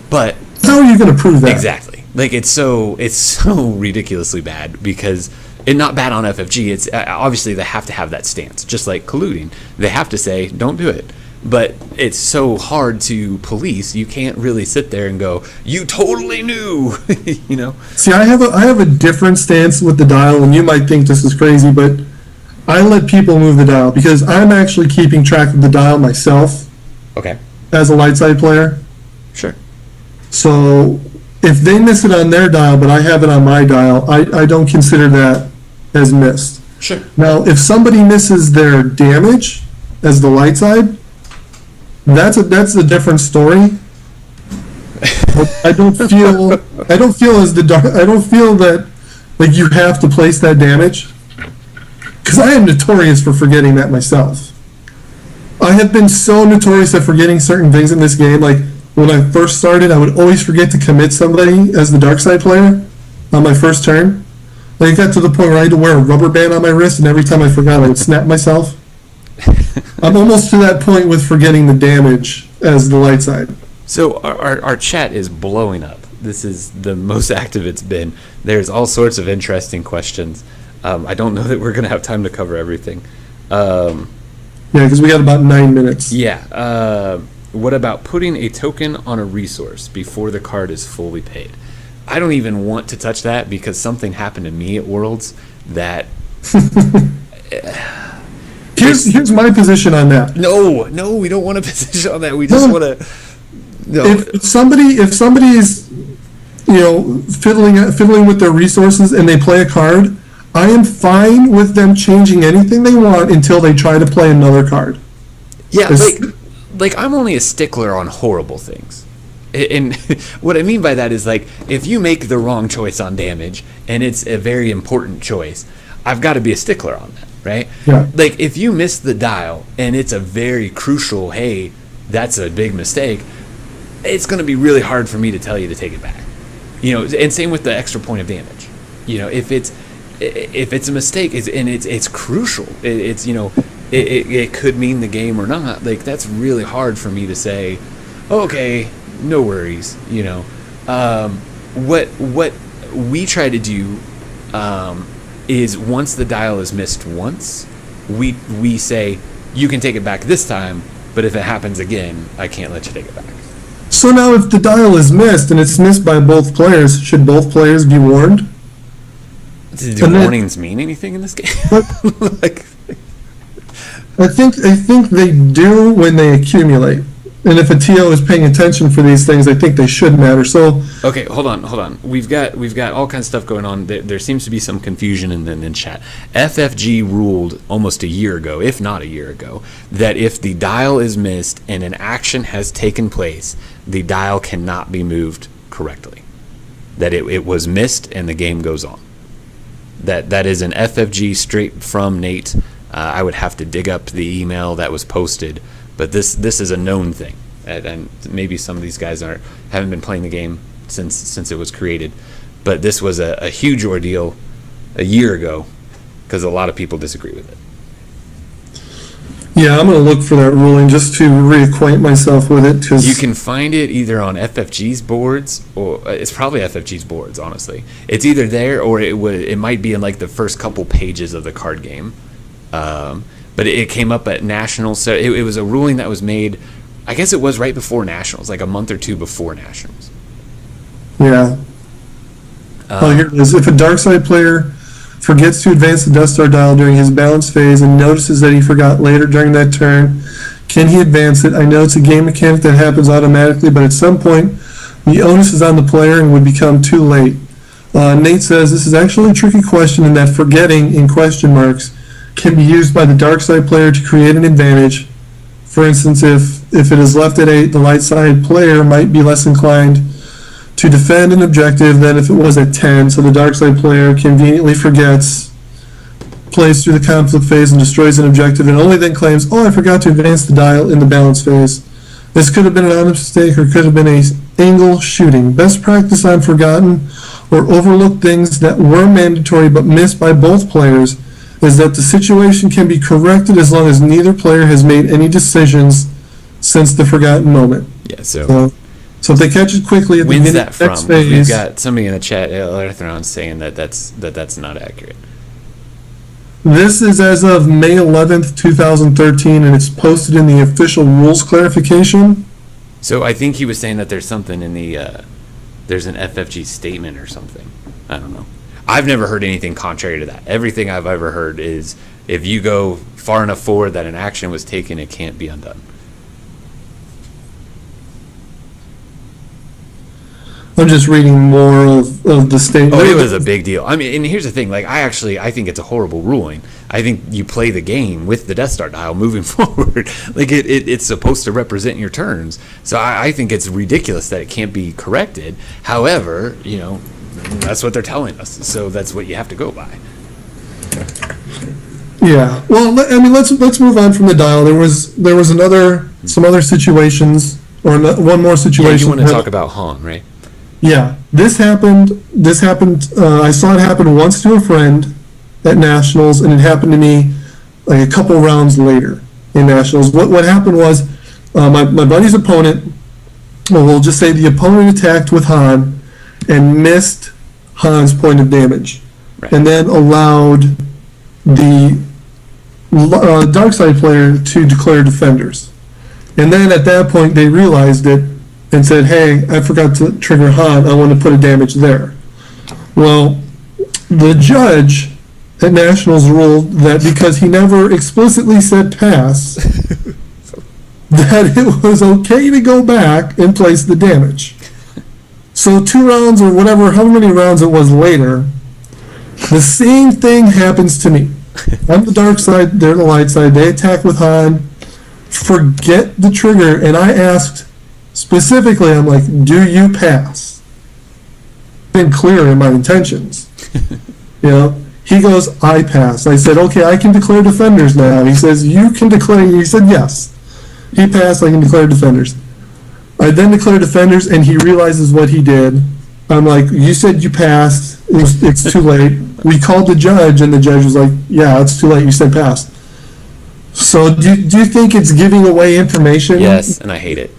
but how are you going to prove that? Exactly. Like it's so ridiculously bad because. And not bad on FFG. It's obviously they have to have that stance, just like colluding. They have to say, "Don't do it." But it's so hard to police. You can't really sit there and go, "You totally knew," See, I have a different stance with the dial, and you might think this is crazy, but I let people move the dial because I'm actually keeping track of the dial myself. Okay. As a light side player. Sure. So if they miss it on their dial, but I have it on my dial, I don't consider that as missed. Sure. Now, if somebody misses their damage as the light side, that's a different story. I don't feel that like you have to place that damage, because I am notorious for forgetting that myself. I have been so notorious at forgetting certain things in this game. Like when I first started, I would always forget to commit somebody as the dark side player on my first turn. Like, it got to the point where I had to wear a rubber band on my wrist, and every time I forgot, I would snap myself. I'm almost to that point with forgetting the damage as the light side. So our chat is blowing up. This is the most active it's been. There's all sorts of interesting questions. I don't know that we're going to have time to cover everything. Yeah, because we got about 9 minutes. Yeah. What about putting a token on a resource before the card is fully paid? I don't even want to touch that because something happened to me at Worlds that... Here's my position on that. No, we don't want a position on that. We just want to... No. If somebody is, fiddling with their resources and they play a card, I am fine with them changing anything they want until they try to play another card. Yeah, like I'm only a stickler on horrible things. And what I mean by that is, like, if you make the wrong choice on damage and it's a very important choice, I've got to be a stickler on that, right? Yeah. Like, if you miss the dial and it's a very crucial, hey, that's a big mistake, it's going to be really hard for me to tell you to take it back. And same with the extra point of damage. If it's a mistake and it's crucial, it could mean the game or not. Like, that's really hard for me to say, okay, no worries. What we try to do is once the dial is missed once, we say you can take it back this time, but if it happens again, I can't let you take it back. So now if the dial is missed and it's missed by both players, should both players be warned? Do warnings mean anything in this game? Like, I think they do when they accumulate. And if a TO is paying attention for these things, I think they should matter. So okay, hold on. We've got all kinds of stuff going on. There seems to be some confusion in chat. FFG ruled almost a year ago, if not a year ago, that if the dial is missed and an action has taken place, the dial cannot be moved correctly. That it was missed and the game goes on. That is an FFG straight from Nate. I would have to dig up the email that was posted. But this is a known thing, and maybe some of these guys haven't been playing the game since it was created. But this was a huge ordeal a year ago because a lot of people disagree with it. yeah, I'm going to look for that ruling just to reacquaint myself with it. Cause You can find it either on FFG's boards, or it's probably FFG's boards, honestly. It's either there or it might be in like the first couple pages of the card game. But it came up at Nationals, so it was a ruling that was made, I guess it was right before Nationals, like a month or two before Nationals. Yeah. Here it is. If a dark side player forgets to advance the Death Star dial during his balance phase and notices that he forgot later during that turn, can he advance it? I know it's a game mechanic that happens automatically, but at some point, the onus is on the player and would become too late. Nate says, this is actually a tricky question in that forgetting in question marks can be used by the dark side player to create an advantage. For instance, if it is left at 8, the light side player might be less inclined to defend an objective than if it was at 10, so the dark side player conveniently forgets, plays through the conflict phase and destroys an objective, and only then claims, oh, I forgot to advance the dial in the balance phase. This could have been an honest mistake or could have been a angle shooting. Best practice on forgotten or overlooked things that were mandatory but missed by both players is that the situation can be corrected as long as neither player has made any decisions since the forgotten moment. Yeah, so if they catch it quickly at the when's beginning that of the next from? phase, We've got somebody in the chat, Earthron, saying that's not accurate. this is as of May 11th, 2013, and it's posted in the official rules clarification. So I think he was saying that there's something in the there's an FFG statement or something. I don't know. I've never heard anything contrary to that. Everything I've ever heard is if you go far enough forward that an action was taken, it can't be undone. I'm just reading more of the statement. Oh, it was a big deal. I mean, and here's the thing. Like, I think it's a horrible ruling. I think you play the game with the Death Star dial moving forward. Like, it's supposed to represent your turns. So I think it's ridiculous that it can't be corrected. However, that's what they're telling us. So that's what you have to go by. Yeah. Well, I mean, let's move on from the dial. There was some other situations, or one more situation. Yeah, you want to talk about Han, right? Yeah, this happened. I saw it happen once to a friend at Nationals, and it happened to me like a couple rounds later in Nationals. What happened was my buddy's opponent, well, we'll just say the opponent attacked with Han and missed Han's point of damage, right, and then allowed the dark side player to declare defenders. And then at that point, they realized it and said, hey, I forgot to trigger Han, I want to put a damage there. Well, the judge at Nationals ruled that because he never explicitly said pass, that it was okay to go back and place the damage. So 2 rounds or whatever, however many rounds it was later, the same thing happens to me. I'm the dark side, they're the light side, they attack with Han, forget the trigger, and I asked, specifically, I'm like, do you pass? Been clear in my intentions. He goes, I pass. I said, okay, I can declare defenders now. He says, you can declare. He said, yes. He passed, I can declare defenders. I then declare defenders, and he realizes what he did. I'm like, you said you passed. It's too late. We called the judge, and the judge was like, yeah, it's too late. You said passed. So do you think it's giving away information? Yes, and I hate it.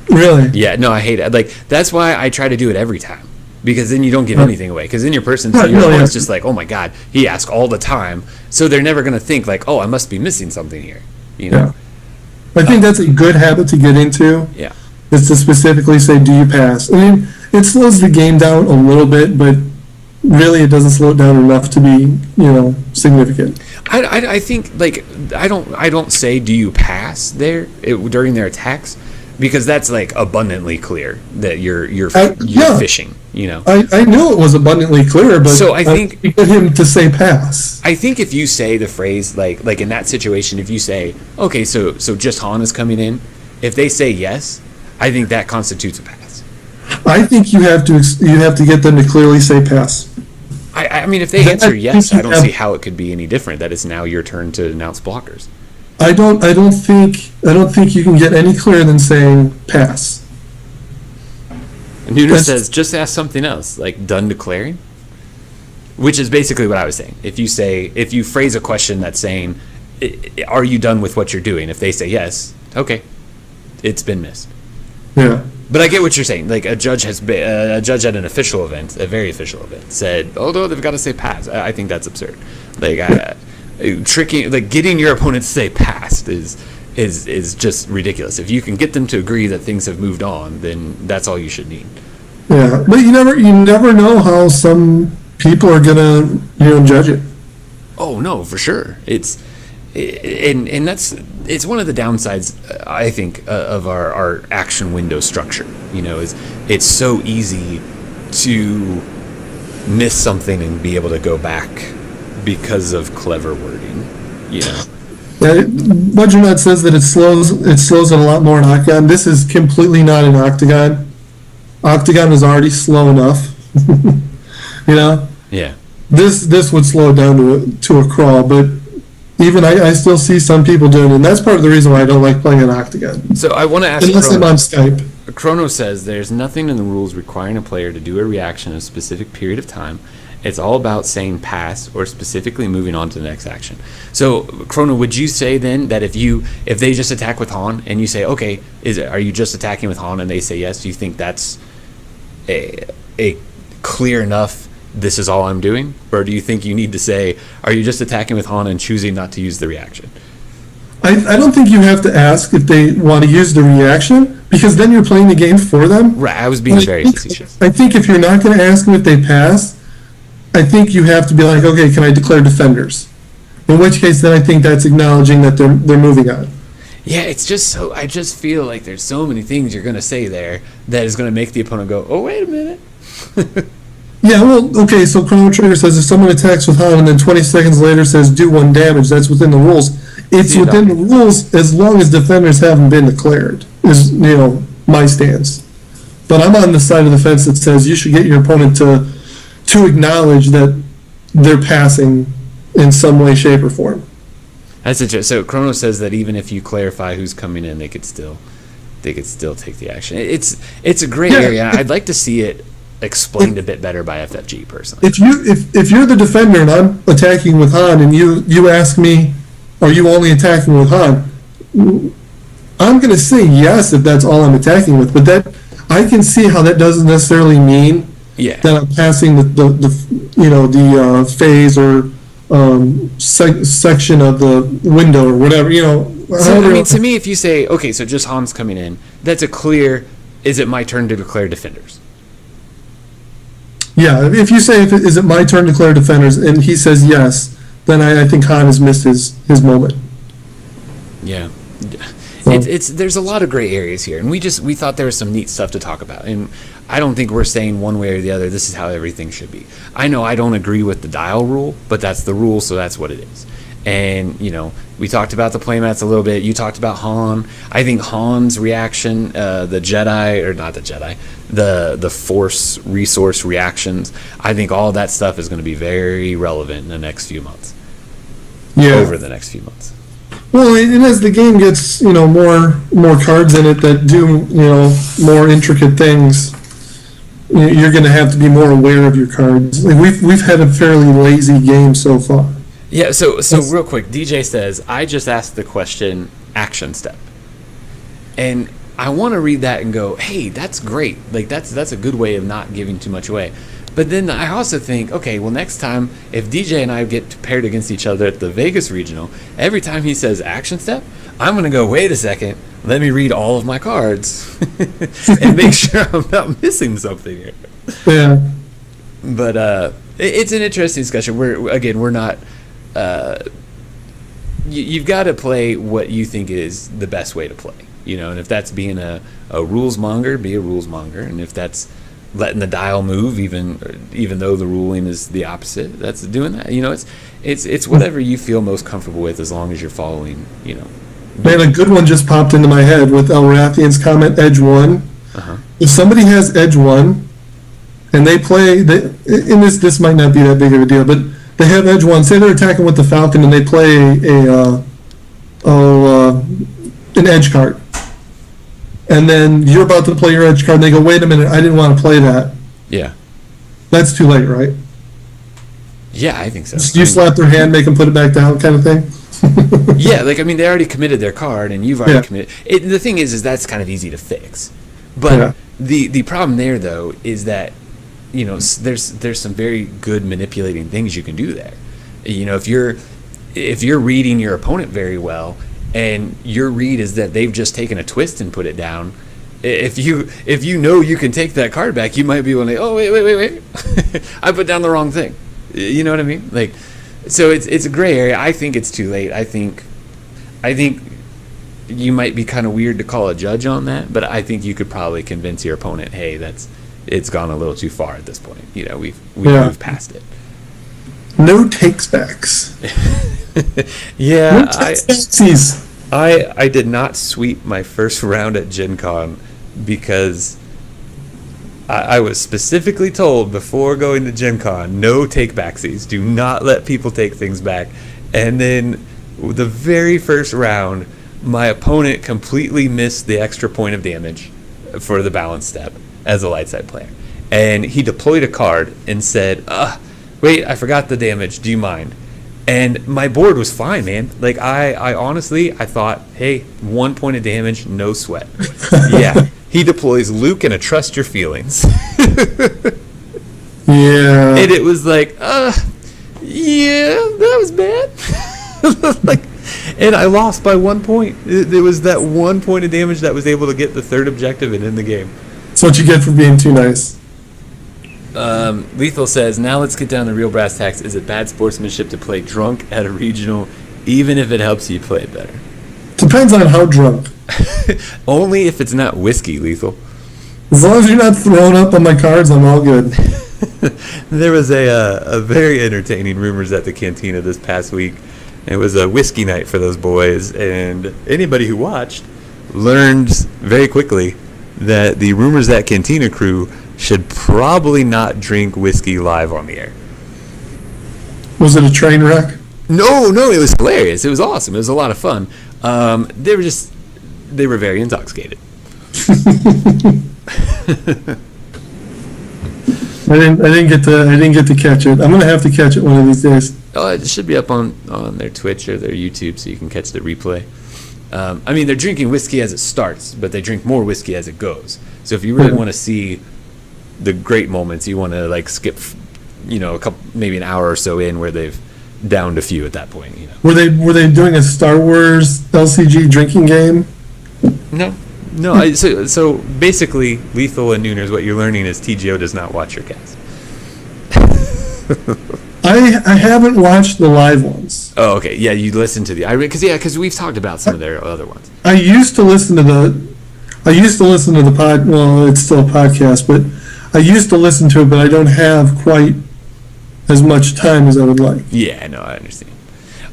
Really? Yeah, no, I hate it. Like, that's why I try to do it every time. Because then you don't give anything away. Because then your person, it's just like, oh my God, he asks all the time. So they're never going to think like, oh, I must be missing something here. Yeah. I think that's a good habit to get into. Yeah. is to specifically say, do you pass? I mean, it slows the game down a little bit, but really it doesn't slow it down enough to be, significant. I think, like, I don't say do you pass there during their attacks, because that's like abundantly clear that you're fishing. I knew it was abundantly clear, but so I think get him to say pass. I think if you say the phrase like in that situation, if you say, okay, so just Han is coming in, if they say yes, I think that constitutes a pass. I think you have to get them to clearly say pass. I mean, if they answer yes, I don't see how it could be any different. That it's now your turn to announce blockers. I don't think you can get any clearer than saying pass. Nooner says, just ask something else, like done declaring, which is basically what I was saying. If you phrase a question that's saying, are you done with what you're doing? If they say yes, okay, it's been missed. Yeah. But I get what you're saying. Like a judge at an official event, a very official event, said, "Oh no, they've got to say pass." I think that's absurd. Like tricking, like getting your opponent to say pass is just ridiculous. If you can get them to agree that things have moved on, then that's all you should need. Yeah, but you never know how some people are gonna judge it. Oh no, for sure. It's one of the downsides, I think, of our action window structure. Is it's so easy to miss something and be able to go back because of clever wording. Yeah, Budgernet says that it slows it a lot more in Octagon. This is completely not an Octagon. Octagon is already slow enough. Yeah. This would slow it down to a crawl, but even I still see some people doing it, and that's part of the reason why I don't like playing an Octagon. So I want to ask unless I'm on Skype. Chrono says there's nothing in the rules requiring a player to do a reaction in a specific period of time. It's all about saying pass or specifically moving on to the next action. So, Chrono, would you say then that if they just attack with Han and you say, okay, are you just attacking with Han, and they say yes, do you think that's a clear enough, this is all I'm doing? Or do you think you need to say, are you just attacking with Han and choosing not to use the reaction? I don't think you have to ask if they want to use the reaction, because then you're playing the game for them. Right, I was being very facetious. I think if you're not going to ask them if they pass, I think you have to be like, okay, can I declare defenders? In which case, then I think that's acknowledging that they're moving on. Yeah, it's just so, I just feel like there's so many things you're going to say there that is going to make the opponent go, oh, wait a minute. Yeah, well, okay, so Chrono Trigger says if someone attacks with Han and then 20 seconds later says do 1 damage, that's within the rules. It's within the rules as long as defenders haven't been declared, is, my stance. But I'm on the side of the fence that says you should get your opponent to acknowledge that they're passing in some way, shape, or form. That's interesting. So Chrono says that even if you clarify who's coming in, they could still take the action. It's a gray area. I'd like to see it explained a bit better by FFG personally. If you're the defender and I'm attacking with Han and you ask me, are you only attacking with Han? I'm going to say yes if that's all I'm attacking with, but that I can see how that doesn't necessarily mean that I'm passing the phase or section of the window or whatever, So, I mean, to me, if you say, okay, so just Han's coming in, that's a clear, is it my turn to declare defenders? Yeah, if you say, is it my turn to declare defenders, and he says yes, then I think Han has missed his moment. Yeah. There's a lot of gray areas here, and we thought there was some neat stuff to talk about, and I don't think we're saying one way or the other this is how everything should be. I know I don't agree with the dial rule, but that's the rule, so that's what it is. And we talked about the playmats a little bit. You talked about Han. I think Han's reaction, the Jedi, or not the Jedi, the Force resource reactions, I think all that stuff is going to be very relevant in the next few months. Yeah. Over the next few months. Well, and as the game gets, more cards in it that do, more intricate things, you're going to have to be more aware of your cards. Like we've had a fairly lazy game so far. Yeah. So real quick, DJ says I just asked the question action step, and I want to read that and go, hey, that's great. Like that's a good way of not giving too much away. But then I also think, okay, well, next time, if DJ and I get paired against each other at the Vegas Regional, every time he says action step, I'm going to go, wait a second, let me read all of my cards and make sure I'm not missing something here. Yeah. But it's an interesting discussion. We're not. You've got to play what you think is the best way to play, and if that's being a rules monger, be a rules monger, and if that's letting the dial move, even though the ruling is the opposite, that's doing that. It's whatever you feel most comfortable with, as long as you're following. Man, a good one just popped into my head with El Rathian's comment, edge 1. Uh-huh. If somebody has edge 1, and they play, and this might not be that big of a deal, but they have edge 1. Say they're attacking with the Falcon, and they play an edge card. And then you're about to play your edge card, and they go, wait a minute, I didn't want to play that. Yeah. That's too late, right? Yeah, I think so. You slap their hand, make them put it back down kind of thing? Yeah, they already committed their card, and you've already committed. The thing is that's kind of easy to fix. But the problem there, though, is that, there's some very good manipulating things you can do there. If you're reading your opponent very well, and your read is that they've just taken a twist and put it down, if you know you can take that card back, you might be able to, oh, wait. I put down the wrong thing. You know what I mean? So it's a gray area. I think it's too late. I think you might be kind of weird to call a judge on that, but I think you could probably convince your opponent, hey, it's gone a little too far at this point. We've moved past it. No takes backs. Yeah, I did not sweep my first round at Gen Con because I was specifically told before going to Gen Con, no take backsies. Do not let people take things back. And then the very first round, my opponent completely missed the extra point of damage for the balance step as a light side player. And he deployed a card and said, wait, I forgot the damage. Do you mind? And my board was fine, man. I honestly, I thought, hey, 1 point of damage, no sweat. Yeah. He deploys Luke and a trust your feelings. Yeah. And it was like, yeah, that was bad. And I lost by 1 point. There was that 1 point of damage that was able to get the third objective and end the game. That's what you get for being too nice. Lethal says, now let's get down to real brass tacks. Is it bad sportsmanship to play drunk at a regional, even if it helps you play better? Depends on how drunk. Only if it's not whiskey, Lethal. As long as you're not throwing up on my cards, I'm all good. There was a very entertaining Rumors at the Cantina this past week. It was a whiskey night for those boys, and anybody who watched learned very quickly that the Rumors at Cantina crew should probably not drink whiskey live on the air. Was it a train wreck? No, it was hilarious. It was awesome. It was a lot of fun. They were very intoxicated. I didn't get to catch it. I'm gonna have to catch it one of these days. Oh, it should be up on their Twitch or their YouTube, so you can catch the replay. They're drinking whiskey as it starts, but they drink more whiskey as it goes. So if you really want to see the great moments, you want to skip, a couple, maybe an hour or so in where they've downed a few at that point. Were they doing a Star Wars LCG drinking game? No. So basically, Lethal and Nooners, what you're learning is TGO does not watch your cast. I haven't watched the live ones. Oh, okay. Yeah, you listen to because we've talked about some of their other ones. I used to listen to the pod. Well, it's still a podcast, but I used to listen to it, but I don't have quite as much time as I would like. Yeah, no, I understand.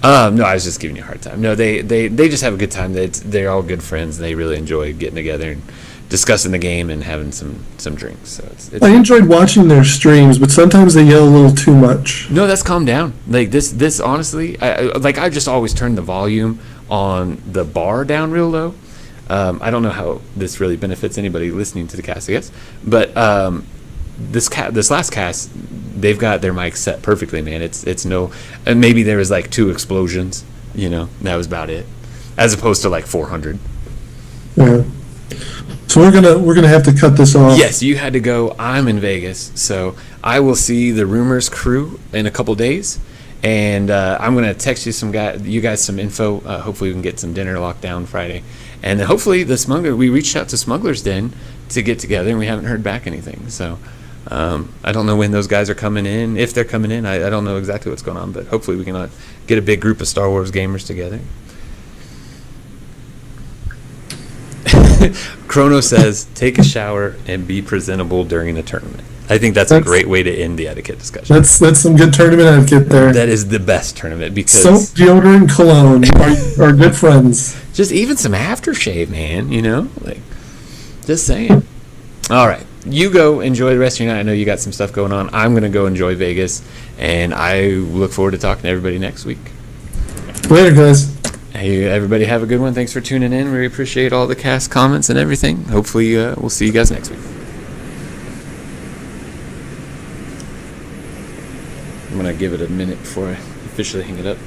No, I was just giving you a hard time. No, they just have a good time. They're all good friends. They really enjoy getting together and discussing the game and having some drinks. So it's I enjoyed watching their streams, but sometimes they yell a little too much. No, that's calmed down. This honestly, I just always turn the volume on the bar down real low. I don't know how this really benefits anybody listening to the cast, I guess, but this last cast, they've got their mics set perfectly, man. It's no, and maybe there was 2 explosions, that was about it, as opposed to 400. Yeah. So we're gonna have to cut this off. Yes, you had to go. I'm in Vegas, so I will see the Rumors crew in a couple days, and I'm gonna text you you guys some info. Hopefully we can get some dinner locked down Friday, And then hopefully we reached out to Smuggler's Den to get together, and we haven't heard back anything. So I don't know when those guys are coming in. If they're coming in, I don't know exactly what's going on, but hopefully we can get a big group of Star Wars gamers together. Chrono says, take a shower and be presentable during the tournament. I think that's a great way to end the etiquette discussion. That's some good tournament etiquette there. That is the best tournament because soap, deodorant, cologne are good friends. Just even some aftershave, man. You know, like just saying. All right, you go enjoy the rest of your night. I know you got some stuff going on. I'm gonna go enjoy Vegas, and I look forward to talking to everybody next week. Later, guys. Hey, everybody, have a good one. Thanks for tuning in. We appreciate all the cast comments and everything. Hopefully, we'll see you guys next week. I'm going to give it a minute before I officially hang it up.